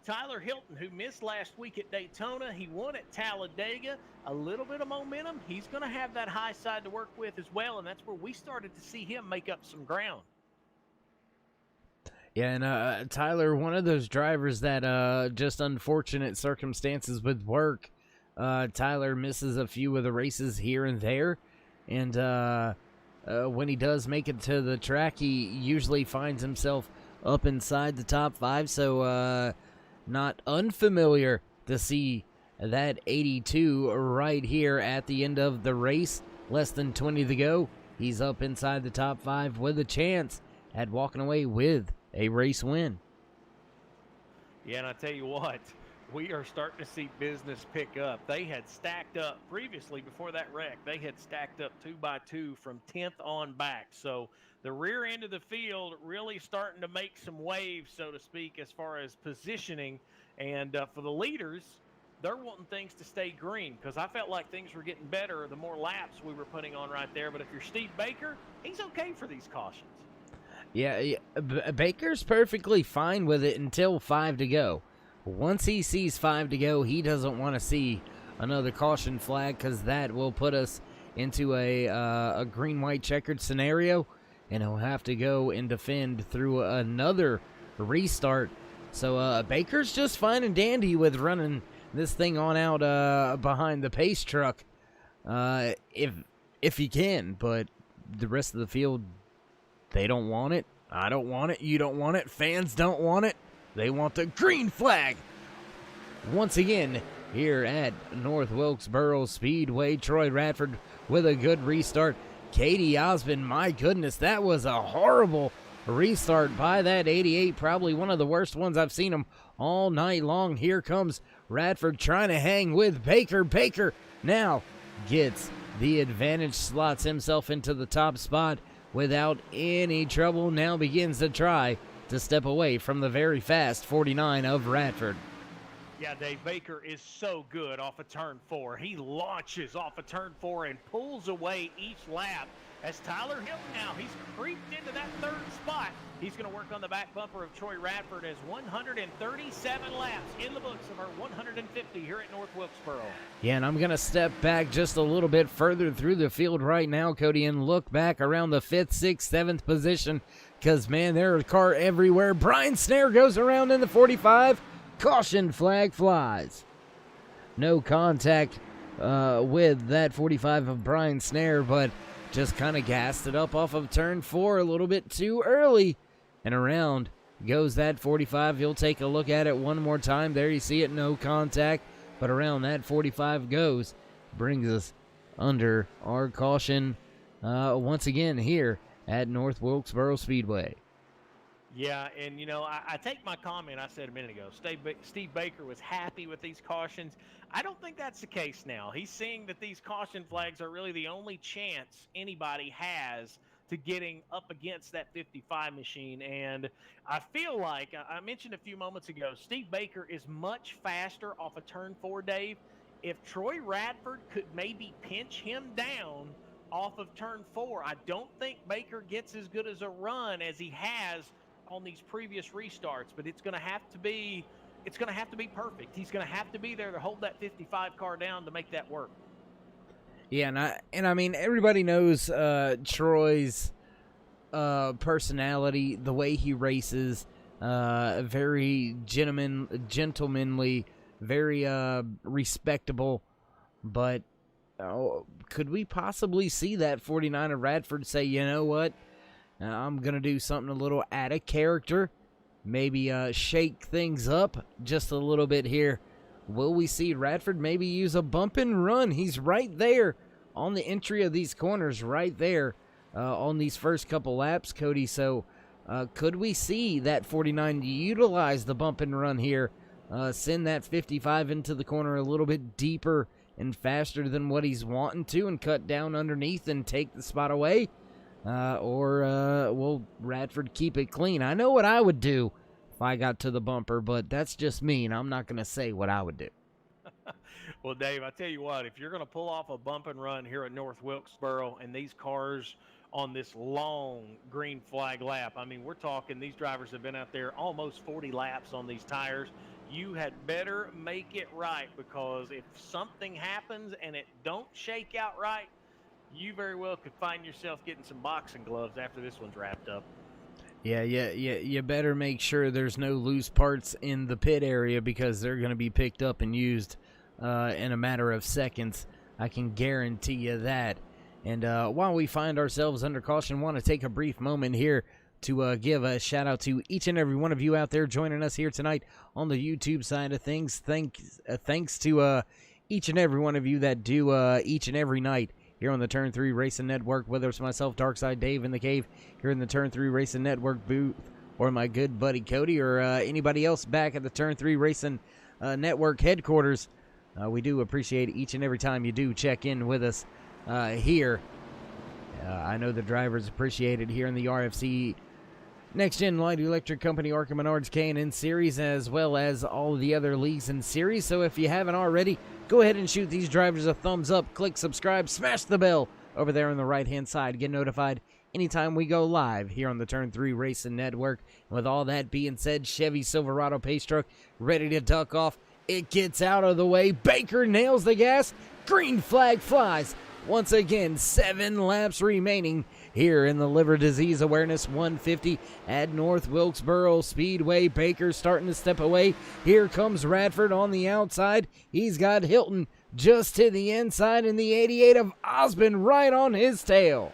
Tyler Hilton, who missed last week at Daytona, he won at Talladega. A little bit of momentum. He's going to have that high side to work with as well, and that's where we started to see him make up some ground. Yeah, and Tyler, one of those drivers that just unfortunate circumstances with work. Tyler misses a few of the races here and there, and when he does make it to the track, he usually finds himself up inside the top 5, so not unfamiliar to see that 82 right here at the end of the race. Less than 20 to go. He's up inside the top 5 with a chance at walking away with a race win. Yeah, and I tell you what, we are starting to see business pick up. They had stacked up previously before that wreck. They had stacked up 2 by 2 from 10th on back. So the rear end of the field really starting to make some waves, so to speak, as far as positioning. And for the leaders, they're wanting things to stay green because I felt like things were getting better the more laps we were putting on right there. But if you're Steve Baker, he's okay for these cautions. Yeah, Baker's perfectly fine with it until 5 to go. Once he sees 5 to go, he doesn't want to see another caution flag because that will put us into a green-white checkered scenario, and he'll have to go and defend through another restart. So Baker's just fine and dandy with running this thing on out behind the pace truck if he can, but the rest of the field, they don't want it. I don't want it. You don't want it. Fans don't want it. They want the green flag. Once again, here at North Wilkesboro Speedway, Troy Radford with a good restart. Katie Osmond, my goodness, that was a horrible restart by that 88. Probably one of the worst ones I've seen him all night long. Here comes Radford trying to hang with Baker. Baker now gets the advantage, slots himself into the top spot without any trouble. Now begins to try to step away from the very fast 49 of Radford. Yeah, Dave, Baker is so good off of turn 4. He launches off of turn 4 and pulls away each lap. As Tyler Hilton now, he's creeped into that 3rd spot. He's going to work on the back bumper of Troy Radford as 137 laps in the books of our 150 here at North Wilkesboro. Yeah, and I'm going to step back just a little bit further through the field right now, Cody, and look back around the 5th, 6th, 7th position because, man, there's a car everywhere. Brian Snare goes around in the 45. Caution flag flies. No contact with that 45 of Brian Snare, but just kind of gassed it up off of turn 4 a little bit too early. And around goes that 45. You'll take a look at it one more time. There you see it, no contact. But around that 45 goes. Brings us under our caution once again here at North Wilkesboro Speedway. Yeah, and I take my comment I said a minute ago. Steve Baker was happy with these cautions. I don't think that's the case now. He's seeing that these caution flags are really the only chance anybody has to getting up against that 55 machine. And I feel like I mentioned a few moments ago, Steve Baker is much faster off of turn 4, Dave. If Troy Radford could maybe pinch him down off of turn 4, I don't think Baker gets as good as a run as he has on these previous restarts, but it's going to have to be perfect. He's going to have to be there to hold that 55 car down to make that work. Yeah, and I mean, everybody knows Troy's personality, the way he races, very gentlemanly, very respectable. But could we possibly see that 49 of Radford say, you know what? I'm going to do something a little out of character, maybe shake things up just a little bit here. Will we see Radford maybe use a bump and run? He's right there on the entry of these corners, right there on these first couple laps, Cody. So could we see that 49 utilize the bump and run here, send that 55 into the corner a little bit deeper and faster than what he's wanting to and cut down underneath and take the spot away? Or will Radford keep it clean? I know what I would do if I got to the bumper, but that's just me, and I'm not going to say what I would do. Well, Dave, I tell you what, if you're going to pull off a bump and run here at North Wilkesboro and these cars on this long green flag lap, I mean, we're talking these drivers have been out there almost 40 laps on these tires. You had better make it right, because if something happens and it don't shake out right, you very well could find yourself getting some boxing gloves after this one's wrapped up. Yeah, you better make sure there's no loose parts in the pit area, because they're going to be picked up and used in a matter of seconds. I can guarantee you that. And while we find ourselves under caution, want to take a brief moment here to give a shout out to each and every one of you out there joining us here tonight on the YouTube side of things. Thanks to each and every one of you that do each and every night here on the Turn 3 Racing Network, whether it's myself, Darkside Dave in the cave here in the Turn 3 Racing Network booth, or my good buddy Cody, or anybody else back at the Turn 3 Racing Network headquarters. We do appreciate each and every time you do check in with us here. I know the drivers appreciate it here in the RFC NEXTGEN Light Electric Company ARCA Menards K&N Series, as well as all of the other leagues and series. So if you haven't already, go ahead and shoot these drivers a thumbs up, click subscribe, smash the bell over there on the right-hand side. Get notified anytime we go live here on the Turn 3 Racing Network. And with all that being said, Chevy Silverado pace truck ready to duck off. It gets out of the way. Baker nails the gas. Green flag flies. Once again, 7 laps remaining here in the Liver Disease Awareness 150 at North Wilkesboro Speedway. Baker starting to step away. Here comes Radford on the outside. He's got Hilton just to the inside, and the 88 of Osmond right on his tail.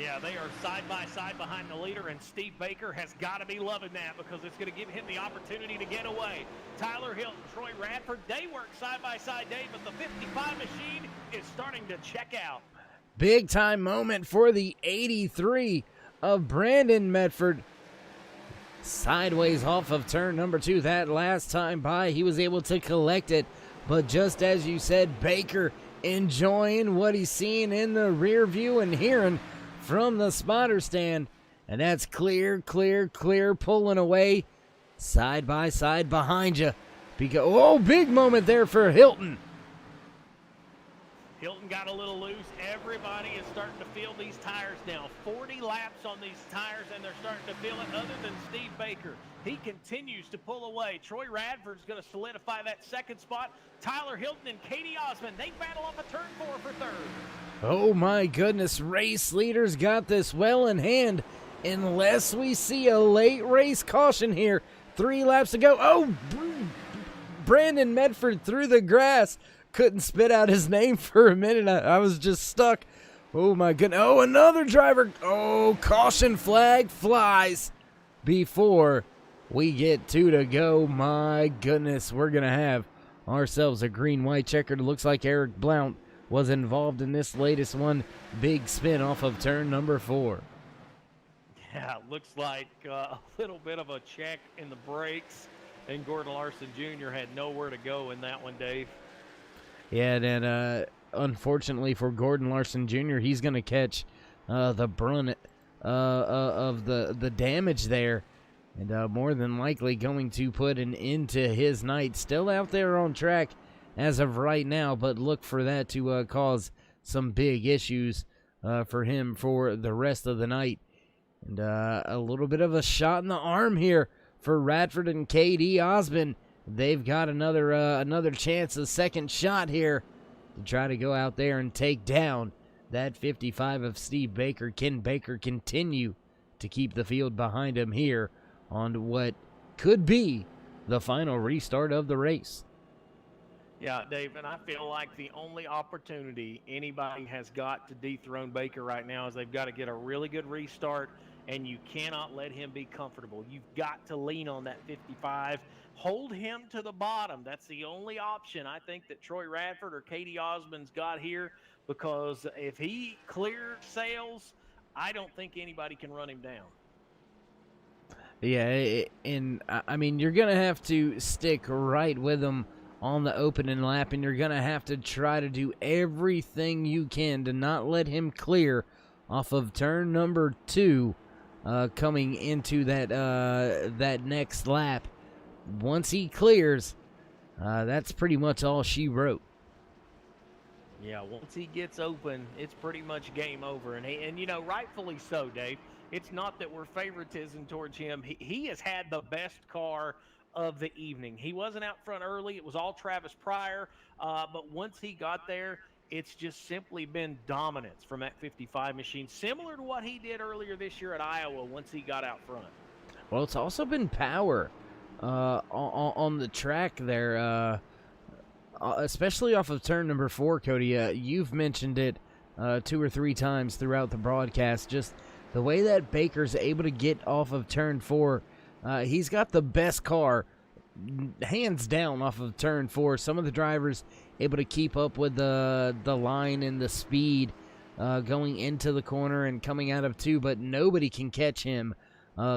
Yeah, they are side by side behind the leader, and Steve Baker has got to be loving that, because it's going to give him the opportunity to get away. Tyler Hilton, Troy Radford, they work side by side, Dave, but the 55 machine is starting to check out. Big time moment for the 83 of Brandon Medford. Sideways off of turn number 2 that last time by. He was able to collect it, but just as you said, Baker enjoying what he's seeing in the rear view and hearing from the spotter stand. And that's clear, pulling away side by side behind you. Big moment there for Hilton. Hilton got a little loose. Everybody is starting to feel these tires now. 40 laps on these tires, and they're starting to feel it, other than Steve Baker. He continues to pull away. Troy Radford's going to solidify that second spot. Tyler Hilton and Katie Osmond, they battle off a turn 4 for third. Oh my goodness, race leaders got this well in hand, unless we see a late race caution here. 3 laps to go. Oh, Brandon Medford through the grass. Couldn't spit out his name for a minute. I was just stuck. Oh my goodness. Oh, another driver. Oh, caution flag flies before we get 2 to go. My goodness, we're going to have ourselves a green-white checkered. It looks like Eric Blount was involved in this latest one. Big spin off of turn number 4. Yeah, looks like a little bit of a check in the brakes, and Gordon Larson Jr. had nowhere to go in that one, Dave. Yeah, and unfortunately for Gordon Larson Jr., he's going to catch the brunt of the damage there, and more than likely going to put an end to his night. Still out there on track as of right now, but look for that to cause some big issues for him for the rest of the night. And a little bit of a shot in the arm here for Radford and KD Osmond. They've got another chance, a second shot here to try to go out there and take down that 55 of Steve Baker. Ken Baker continue to keep the field behind him here on what could be the final restart of the race. Yeah, Dave, and I feel like the only opportunity anybody has got to dethrone Baker right now is they've got to get a really good restart, and you cannot let him be comfortable. You've got to lean on that 55. Hold him to the bottom. That's the only option I think that Troy Radford or Katie Osmond's got here, because if he clears sales, I don't think anybody can run him down. Yeah, and I mean, you're going to have to stick right with him on the opening lap, and you're going to have to try to do everything you can to not let him clear off of turn number 2 coming into that next lap. Once he clears, that's pretty much all she wrote. Yeah, once he gets open, it's pretty much game over. And you know, rightfully so, Dave. It's not that we're favoritism towards him. He has had the best car of the evening. He wasn't out front early. It was all Travis Pryor. But once he got there, it's just simply been dominance from that 55 machine, similar to what he did earlier this year at Iowa once he got out front. Well, it's also been power on the track there, especially off of turn number 4, Cody. You've mentioned it 2 or 3 times throughout the broadcast, just the way that Baker's able to get off of turn 4. He's got the best car, hands down, off of turn 4. Some of the drivers able to keep up with the line and the speed going into the corner and coming out of 2, but nobody can catch him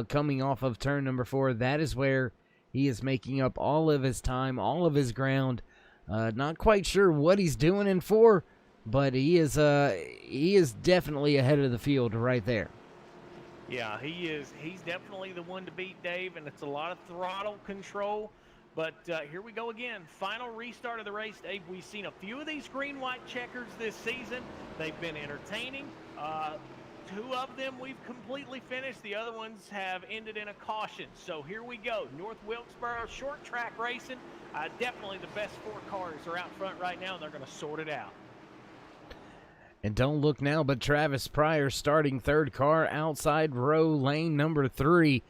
coming off of turn number 4. That is where he is making up all of his time, all of his ground. Not quite sure what he's doing in 4, but he is definitely ahead of the field right there. Yeah, he is. He's definitely the one to beat, Dave, and it's a lot of throttle control. But here we go again. Final restart of the race, Dave. We've seen a few of these green-white checkers this season. They've been entertaining. 2 of them we've completely finished. The other ones have ended in a caution. So here we go. North Wilkesboro short track racing. Definitely the best 4 cars are out front right now, and they're going to sort it out. And don't look now, but Travis Pryor starting 3rd car outside row lane number 3.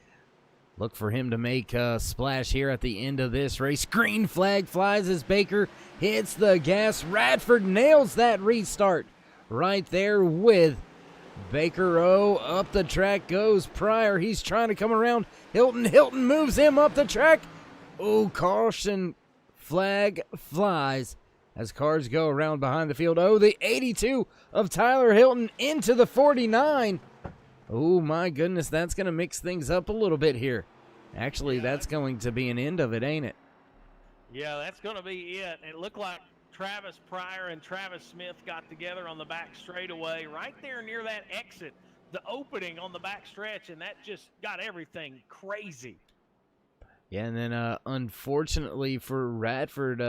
Look for him to make a splash here at the end of this race. Green flag flies as Baker hits the gas. Radford nails that restart right there with Baker. Oh, up the track goes Pryor. He's trying to come around Hilton. Hilton moves him up the track. Oh, caution flag flies as cars go around behind the field. Oh, the 82 of Tyler Hilton into the 49. Oh, my goodness, that's going to mix things up a little bit here. Actually, that's going to be an end of it, ain't it? Yeah, that's going to be it. It looked like Travis Pryor and Travis Smith got together on the back straightaway right there near that exit, the opening on the back stretch, and that just got everything crazy. Yeah, and then unfortunately for Radford,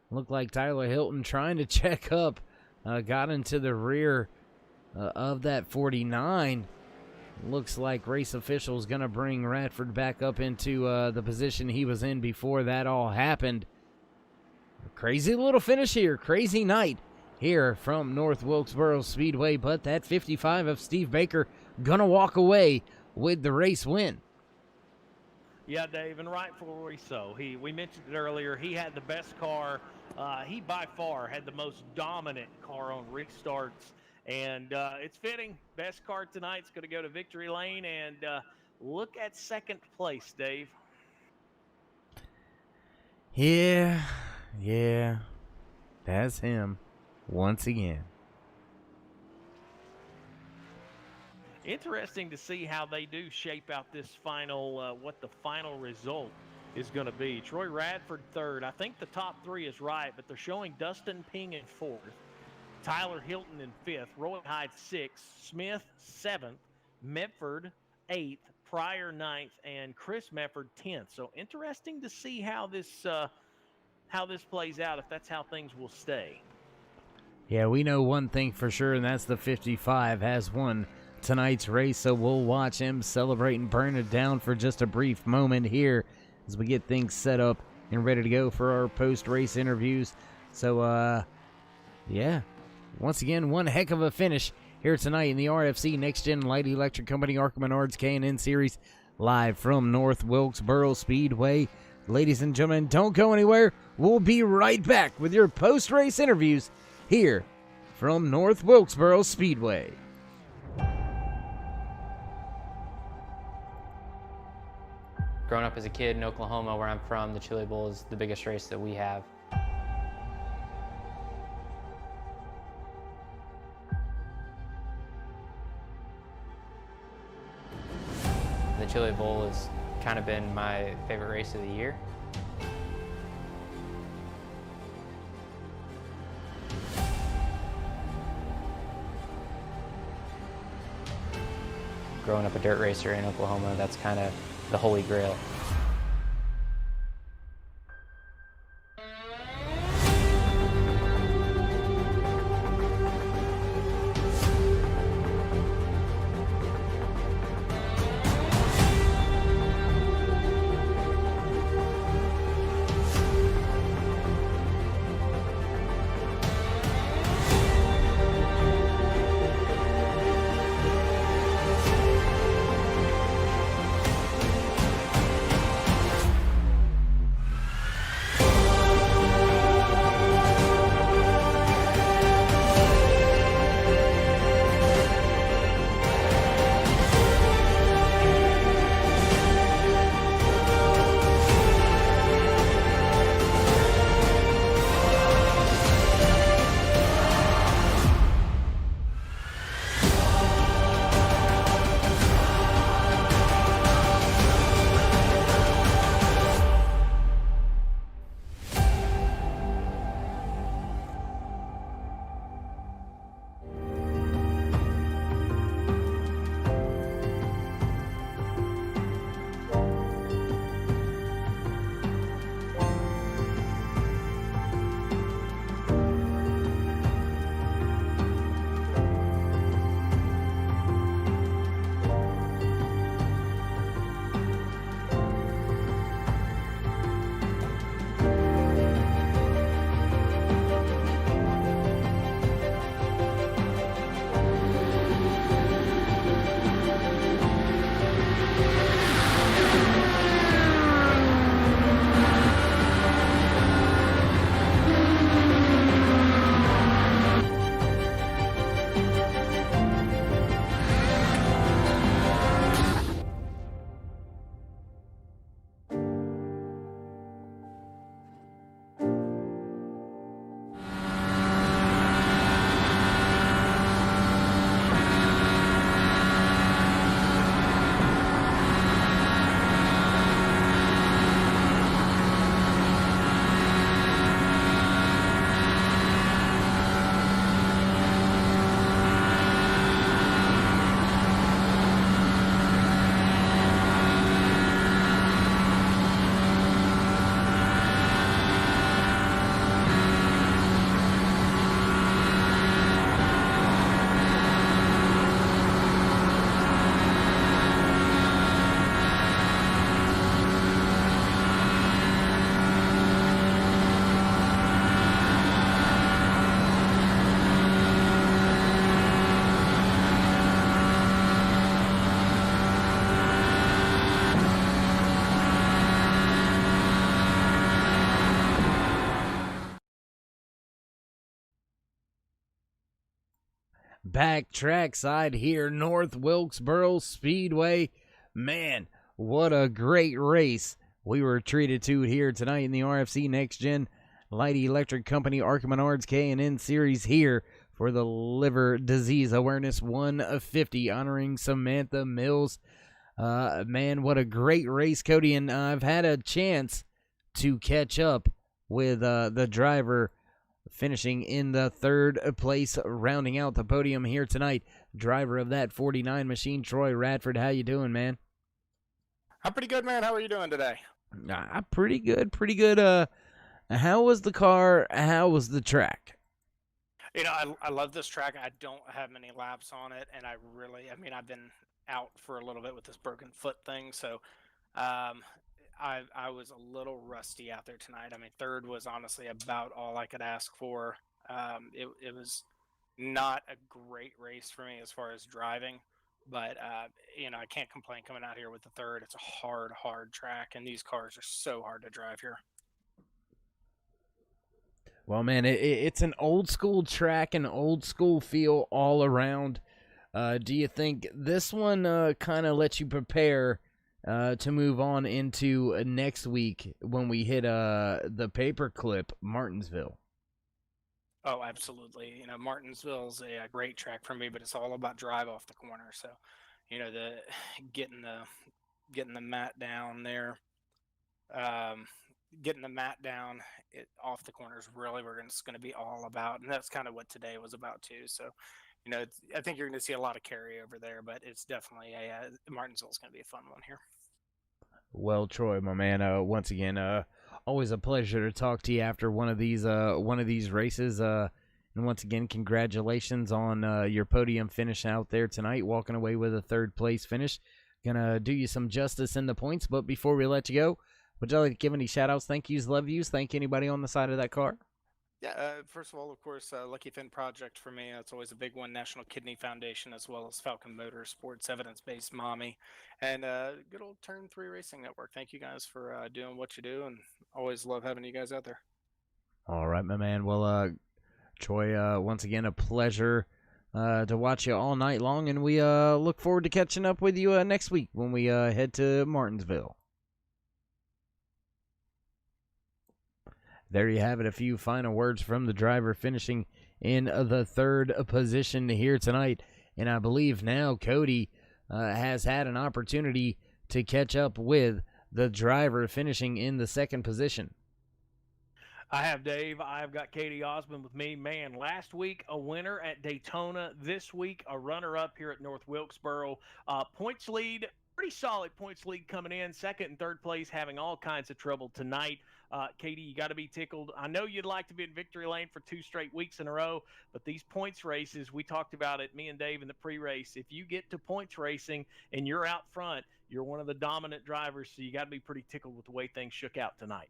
looked like Tyler Hilton trying to check up, got into the rear of that 49. Looks like race officials going to bring Radford back up into the position he was in before that all happened. A crazy little finish here, crazy night here from North Wilkesboro Speedway, but that 55 of Steve Baker going to walk away with the race win. Yeah, Dave, and rightfully so. We mentioned it earlier. He had the best car. He by far had the most dominant car on restarts, and it's fitting. Best car tonight's going to go to victory lane, and look at second place, Dave. Yeah, that's him once again. Interesting to see how they do shape out this final, what the final result is going to be. Troy Radford third. I think the top three is right, but they're showing Dustin Ping in fourth, Tyler Hilton in fifth, Roy Hyde sixth, Smith seventh, Medford eighth, Pryor ninth, and Chris Medford 10th. So interesting to see how this plays out, if that's how things will stay. Yeah, we know one thing for sure, and that's the 55 has won tonight's race, so we'll watch him celebrate and burn it down for just a brief moment here as we get things set up and ready to go for our post-race interviews. So, yeah, once again, one heck of a finish here tonight in the RFC NEXTGEN Light Electric Company ARCA Menards K&N Series, live from North Wilkesboro Speedway. Ladies and gentlemen, don't go anywhere. We'll be right back with your post-race interviews here from North Wilkesboro Speedway. Growing up as a kid in Oklahoma, where I'm from, the Chili Bowl is the biggest race that we have. The Chili Bowl has kind of been my favorite race of the year. Growing up a dirt racer in Oklahoma, that's kind of the holy grail. Back trackside here, North Wilkesboro Speedway. Man, what a great race we were treated to here tonight in the RFC NEXTGEN Light Electric Company ARCA Menards K&N Series here for the Liver Disease Awareness 150, honoring Samantha Mills. Man, what a great race, Cody. And I've had a chance to catch up with the driver finishing in the third place, rounding out the podium here tonight. Driver of that 49 machine, Troy Radford. How you doing, man? I'm pretty good, man. How are you doing today? Pretty good, pretty good. How was the car? How was the track? You know, I love this track. I don't have many laps on it, and I mean, I've been out for a little bit with this broken foot thing, so I was a little rusty out there tonight. I mean, third was honestly about all I could ask for. It was not a great race for me as far as driving, but you know, I can't complain coming out here with the third. It's a hard track, and these cars are so hard to drive here. Well, man, it's an old school track, an old school feel all around. Do you think this one kind of lets you prepare to move on into next week when we hit the paperclip Martinsville? Oh, absolutely. You know, Martinsville's a great track for me, but it's all about drive off the corner. So, you know, the getting the mat down there, um, getting the mat down off the corner is really where it's going to be all about, and that's kind of what today was about too. So, you know, I think you're going to see a lot of carryover there, but it's definitely Martinsville's going to be a fun one here. Well, Troy, my man, once again, always a pleasure to talk to you after one of these races. And once again, congratulations on your podium finish out there tonight, walking away with a third place finish. Gonna do you some justice in the points, but before we let you go, would you like to give any shout outs, thank yous, love yous, thank anybody on the side of that car? Yeah, first of all, of course, Lucky Finn Project for me. That's always a big one. National Kidney Foundation, as well as Falcon Motorsports, Evidence Based Mommy, and good old Turn 3 Racing Network. Thank you guys for doing what you do, and always love having you guys out there. All right, my man. Well, Troy, once again, a pleasure to watch you all night long, and we look forward to catching up with you next week when we head to Martinsville. There you have it, a few final words from the driver finishing in the third position here tonight. And I believe now Cody has had an opportunity to catch up with the driver finishing in the second position. I have Dave. I've got Katie Osmond with me. Man, last week a winner at Daytona. This week a runner-up here at North Wilkesboro. Points lead, pretty solid points lead coming in. Second and third place having all kinds of trouble tonight. Katie, you got to be tickled. I know you'd like to be in victory lane for 2 straight weeks in a row, but these points races, we talked about it, me and Dave in the pre-race. If you get to points racing and you're out front, you're one of the dominant drivers, so you got to be pretty tickled with the way things shook out tonight.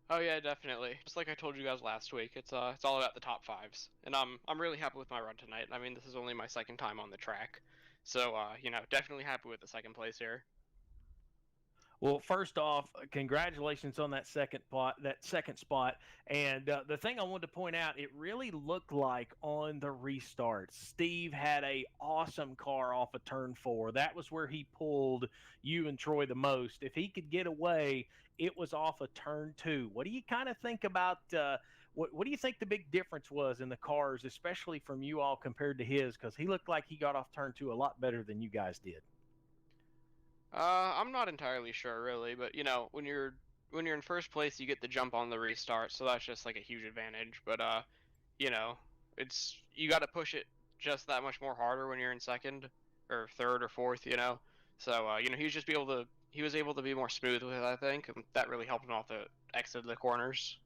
Oh yeah, definitely. Just like I told you guys last week, it's all about the top fives, and I'm really happy with my run tonight. I mean, this is only my second time on the track, so you know, definitely happy with the second place here. Well, first off, congratulations on that second spot. And the thing I wanted to point out, it really looked like on the restart, Steve had a awesome car off of turn 4. That was where he pulled you and Troy the most. If he could get away, it was off of turn 2. What do you kind of think about? What do you think the big difference was in the cars, especially from you all compared to his? Because he looked like he got off turn 2 a lot better than you guys did. I'm not entirely sure really, but you know, when you're in first place, you get the jump on the restart, so that's just like a huge advantage. But you know, you got to push it just that much more harder when you're in second or third or fourth, you know. So you know, he was able to be more smooth with it, I think, and that really helped him off the exit of the corners.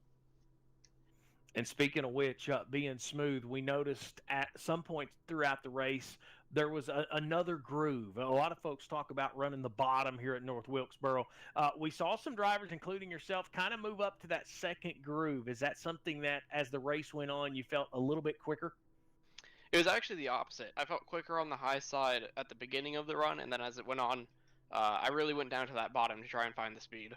And speaking of which, being smooth, we noticed at some point throughout the race there was another groove. A lot of folks talk about running the bottom here at North Wilkesboro. We saw some drivers, including yourself, kind of move up to that second groove. Is that something that, as the race went on, you felt a little bit quicker? It was actually the opposite. I felt quicker on the high side at the beginning of the run, and then as it went on, I really went down to that bottom to try and find the speed.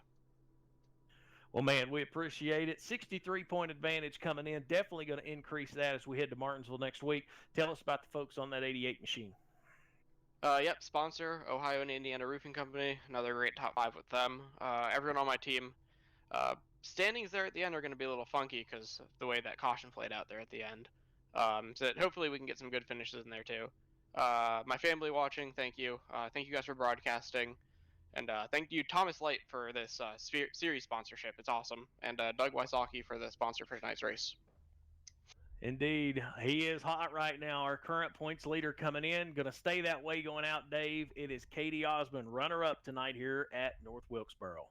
Well, man, we appreciate it. 63-point advantage coming in. Definitely going to increase that as we head to Martinsville next week. Tell us about the folks on that 88 machine. Yep, sponsor, Ohio and Indiana Roofing Company. Another great top 5 with them. Everyone on my team. Standings there at the end are going to be a little funky because of the way that caution played out there at the end. So that hopefully we can get some good finishes in there too. My family watching, thank you. Thank you guys for broadcasting. And thank you, Thomas Light, for this series sponsorship. It's awesome. And Doug Wysocki for the sponsor for tonight's race. Indeed, he is hot right now. Our current points leader coming in, going to stay that way going out, Dave. It is Katie Osmond, runner-up tonight here at North Wilkesboro.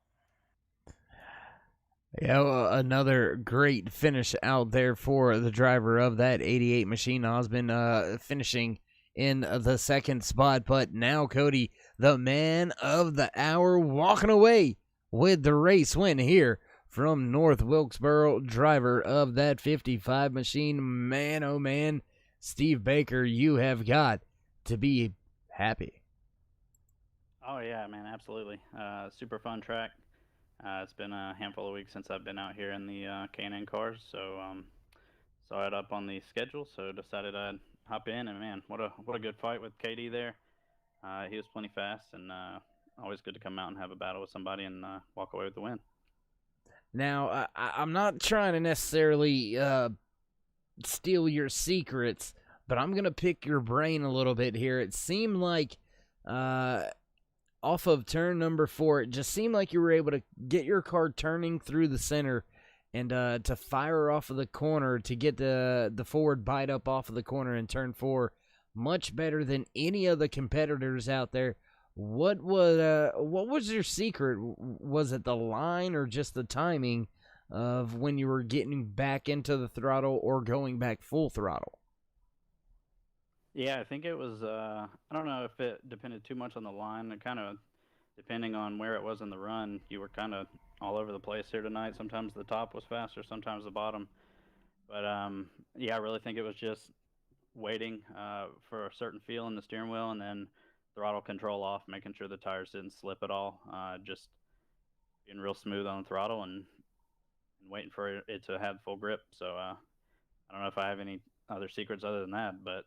Yeah, well, another great finish out there for the driver of that 88 machine, Osmond, finishing in the second spot. But now, Cody, the man of the hour, walking away with the race win here from North Wilkesboro, driver of that 55 machine. Man, oh man, Steve Baker, you have got to be happy. Oh yeah, man, absolutely. Super fun track. It's been a handful of weeks since I've been out here in the K&N cars, so saw it up on the schedule, so decided I'd hop in. And man, what a good fight with KD there. He was plenty fast, and always good to come out and have a battle with somebody and walk away with the win. Now, I'm not trying to necessarily steal your secrets, but I'm going to pick your brain a little bit here. It seemed like off of turn number 4, it just seemed like you were able to get your car turning through the center and to fire off of the corner to get the forward bite up off of the corner in turn 4 much better than any of the competitors out there. What was your secret? Was it the line or just the timing of when you were getting back into the throttle or going back full throttle? Yeah, I think it was, I don't know if it depended too much on the line. It kind of, depending on where it was in the run, you were kind of all over the place here tonight. Sometimes the top was faster, sometimes the bottom. But, yeah, I really think it was just waiting for a certain feel in the steering wheel and then throttle control off, making sure the tires didn't slip at all. Just being real smooth on the throttle and waiting for it to have full grip. So I don't know if I have any other secrets other than that, but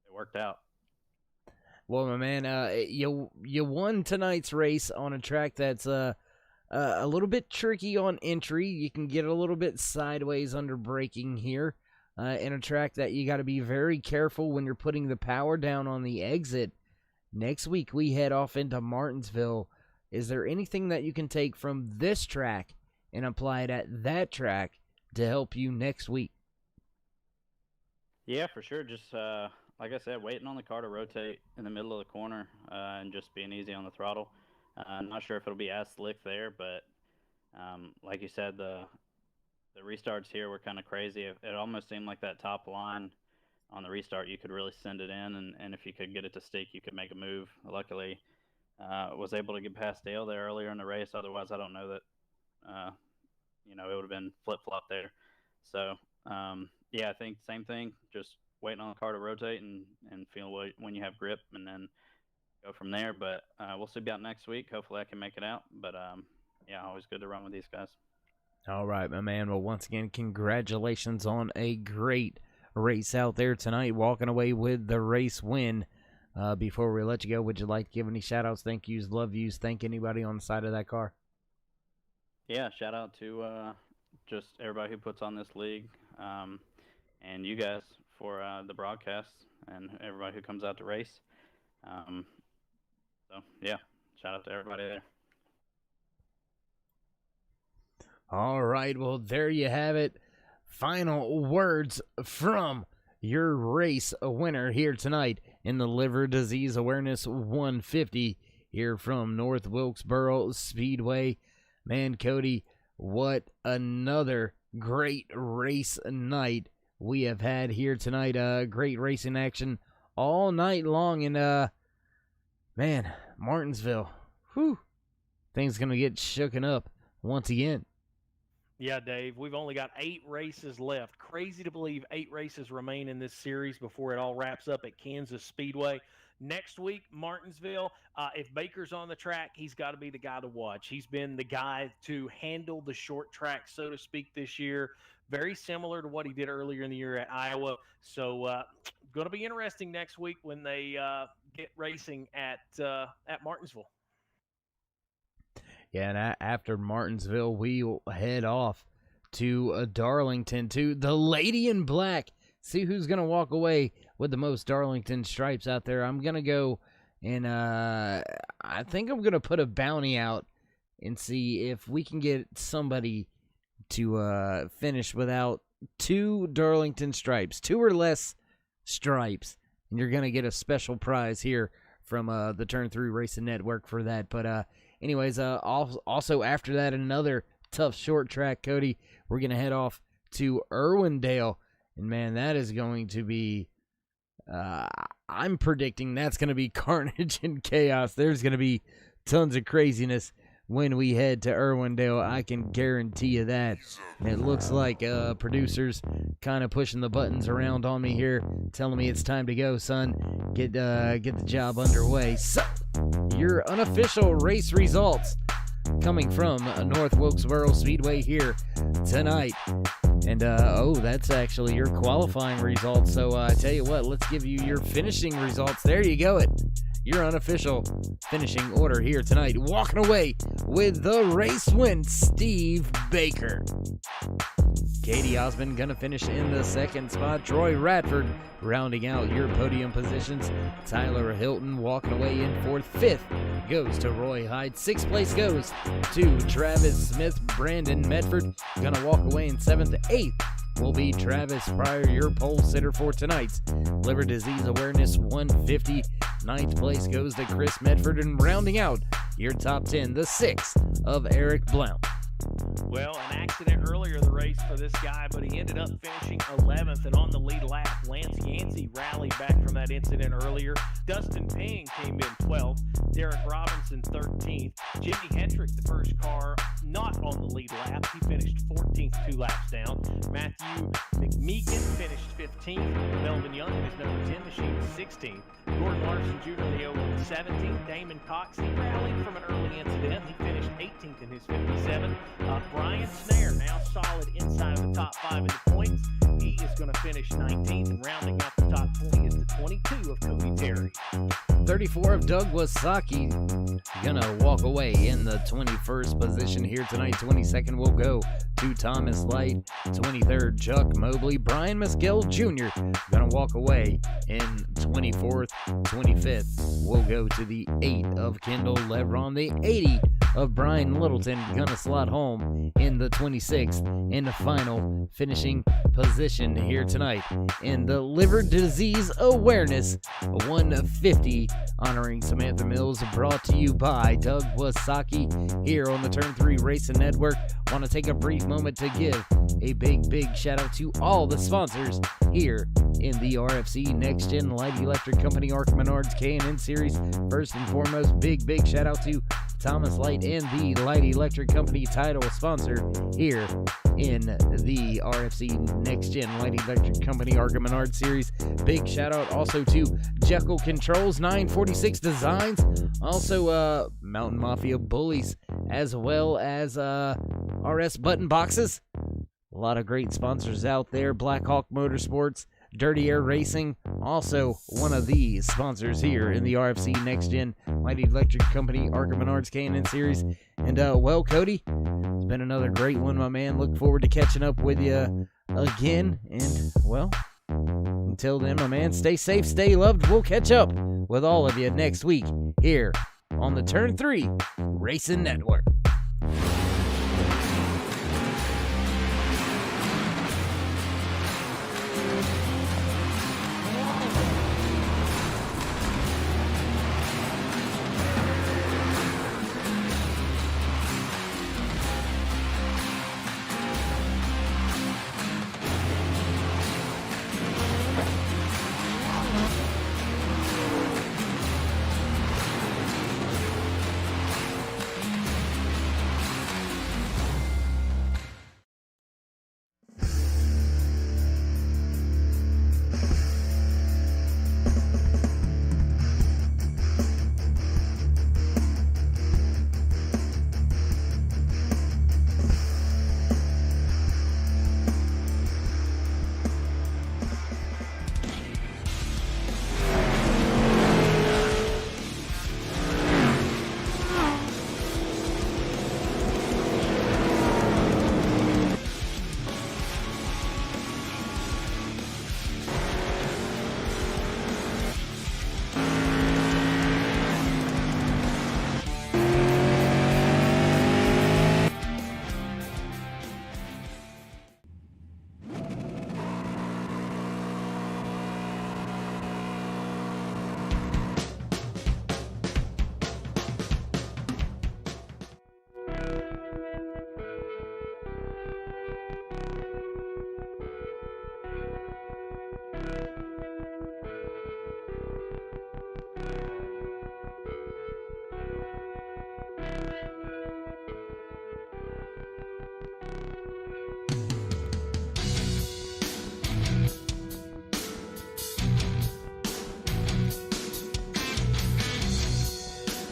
it worked out. Well, my man, you won tonight's race on a track that's a little bit tricky on entry. You can get a little bit sideways under braking here. In a track that you got to be very careful when you're putting the power down on the exit. Next week, we head off into Martinsville. Is there anything that you can take from this track and apply it at that track to help you next week? Yeah, for sure. Just like I said, waiting on the car to rotate in the middle of the corner and just being easy on the throttle. I'm not sure if it'll be as slick there, but like you said, the restarts here were kind of crazy. It almost seemed like that top line on the restart, you could really send it in, and if you could get it to stick, you could make a move. Luckily, was able to get past Dale there earlier in the race. Otherwise, I don't know that, it would have been flip-flop there. So, yeah, I think same thing, just waiting on the car to rotate and feel when you have grip and then go from there. But we'll see about next week. Hopefully I can make it out. But, yeah, always good to run with these guys. All right, my man. Well, once again, congratulations on a great race out there tonight, walking away with the race win. Before we let you go, would you like to give any shout-outs, thank yous, love yous, thank anybody on the side of that car? Yeah, shout-out to just everybody who puts on this league and you guys for the broadcast and everybody who comes out to race. So, yeah, shout-out to everybody there. All right, well, there you have it. Final words from your race winner here tonight in the Liver Disease Awareness 150 here from North Wilkesboro Speedway. Man, Cody, what another great race night we have had here tonight. Great racing action all night long. And, man, Martinsville, whew, things going to get shooken up once again. Yeah, Dave, we've only got 8 races left. Crazy to believe 8 races remain in this series before it all wraps up at Kansas Speedway. Next week, Martinsville. If Baker's on the track, he's got to be the guy to watch. He's been the guy to handle the short track, so to speak, this year. Very similar to what he did earlier in the year at Iowa. So, going to be interesting next week when they get racing at Martinsville. Yeah, and after Martinsville, we'll head off to Darlington, to the Lady in Black. See who's going to walk away with the most Darlington stripes out there. I'm going to go and I think I'm going to put a bounty out and see if we can get somebody to finish without 2 Darlington stripes, 2 or less stripes. And you're going to get a special prize here from the Turn 3 Racing Network for that. But anyways, also after that, another tough short track, Cody. We're going to head off to Irwindale. And, man, that is going to be, I'm predicting that's going to be carnage and chaos. There's going to be tons of craziness when we head to Irwindale. I can guarantee you that. And it looks like producers kind of pushing the buttons around on me here, telling me it's time to go, son. Get the job underway. So, your unofficial race results coming from North Wilkesboro Speedway here tonight. And, that's actually your qualifying results. So, I tell you what, let's give you your finishing results. There you go. Your unofficial finishing order here tonight. Walking away with the race win, Steve Baker. Katie Osmond gonna finish in the 2nd spot. Troy Radford rounding out your podium positions. Tyler Hilton walking away in 4th. 5th goes to Roy Hyde. 6th place goes to Travis Smith. Brandon Medford gonna walk away in 7th. 8th will be Travis Pryor, your pole sitter for tonight's Liver Disease Awareness 150. 9th place goes to Chris Medford, and rounding out your top 10, the 6th of Eric Blount. Well, an accident earlier in the race for this guy, but he ended up finishing 11th and on the lead lap. Lance Yancey rallied back from that incident earlier. Dustin Payne came in 12th. Derek Robinson 13th. Jimmy Hendrick, the first car not on the lead lap. He finished 14th, 2 laps down. Matthew McMeekin finished 15th. Melvin Young in his number 10 machine was 16th. Gordon Larson Jr. Leo 17th. Damon Cox, he rallied from an early incident. He finished 18th in his 57. Brian Snare, now solid inside of the top 5 in the points. He is going to finish 19th, and rounding out the top 20 is the 22 of Cody Terry. 34 of Doug Wasaki gonna walk away in the 21st position here tonight. 22nd will go to Thomas Light. 23rd, Chuck Mobley. Brian Mescal Jr. gonna walk away in 24th. 25th will go to the 8 of Kendall Levron. The 80 of Brian Littleton gonna slot home in the 26th and the final finishing position here tonight in the Liver Disease Awareness 150, honoring Samantha Mills, brought to you by Doug Wasaki here on the Turn 3 Racing Network. Want to take a brief moment to give a big shout out to all the sponsors here in the RFC NEXTGEN, Light Electric Company, Arc Menards, K&N Series. First and foremost, big shout out to Thomas Light and the Light Electric Company, title sponsor here in the RFC NEXTGEN, Light Electric Company, Arc Menards Series. Big shout out also to Jekyll Controls, 946 Designs, also Mountain Mafia Bullies, as well as RS Button Boxes. A lot of great sponsors out there. Black Hawk Motorsports, Dirty Air Racing, also one of the sponsors here in the RFC NEXTGEN, Light Electric Company, Arc Menards, K&N Series. And, well, Cody, it's been another great one, my man. Look forward to catching up with you again. And, well, until then, my man, stay safe, stay loved. We'll catch up with all of you next week here on the Turn 3 Racing Network.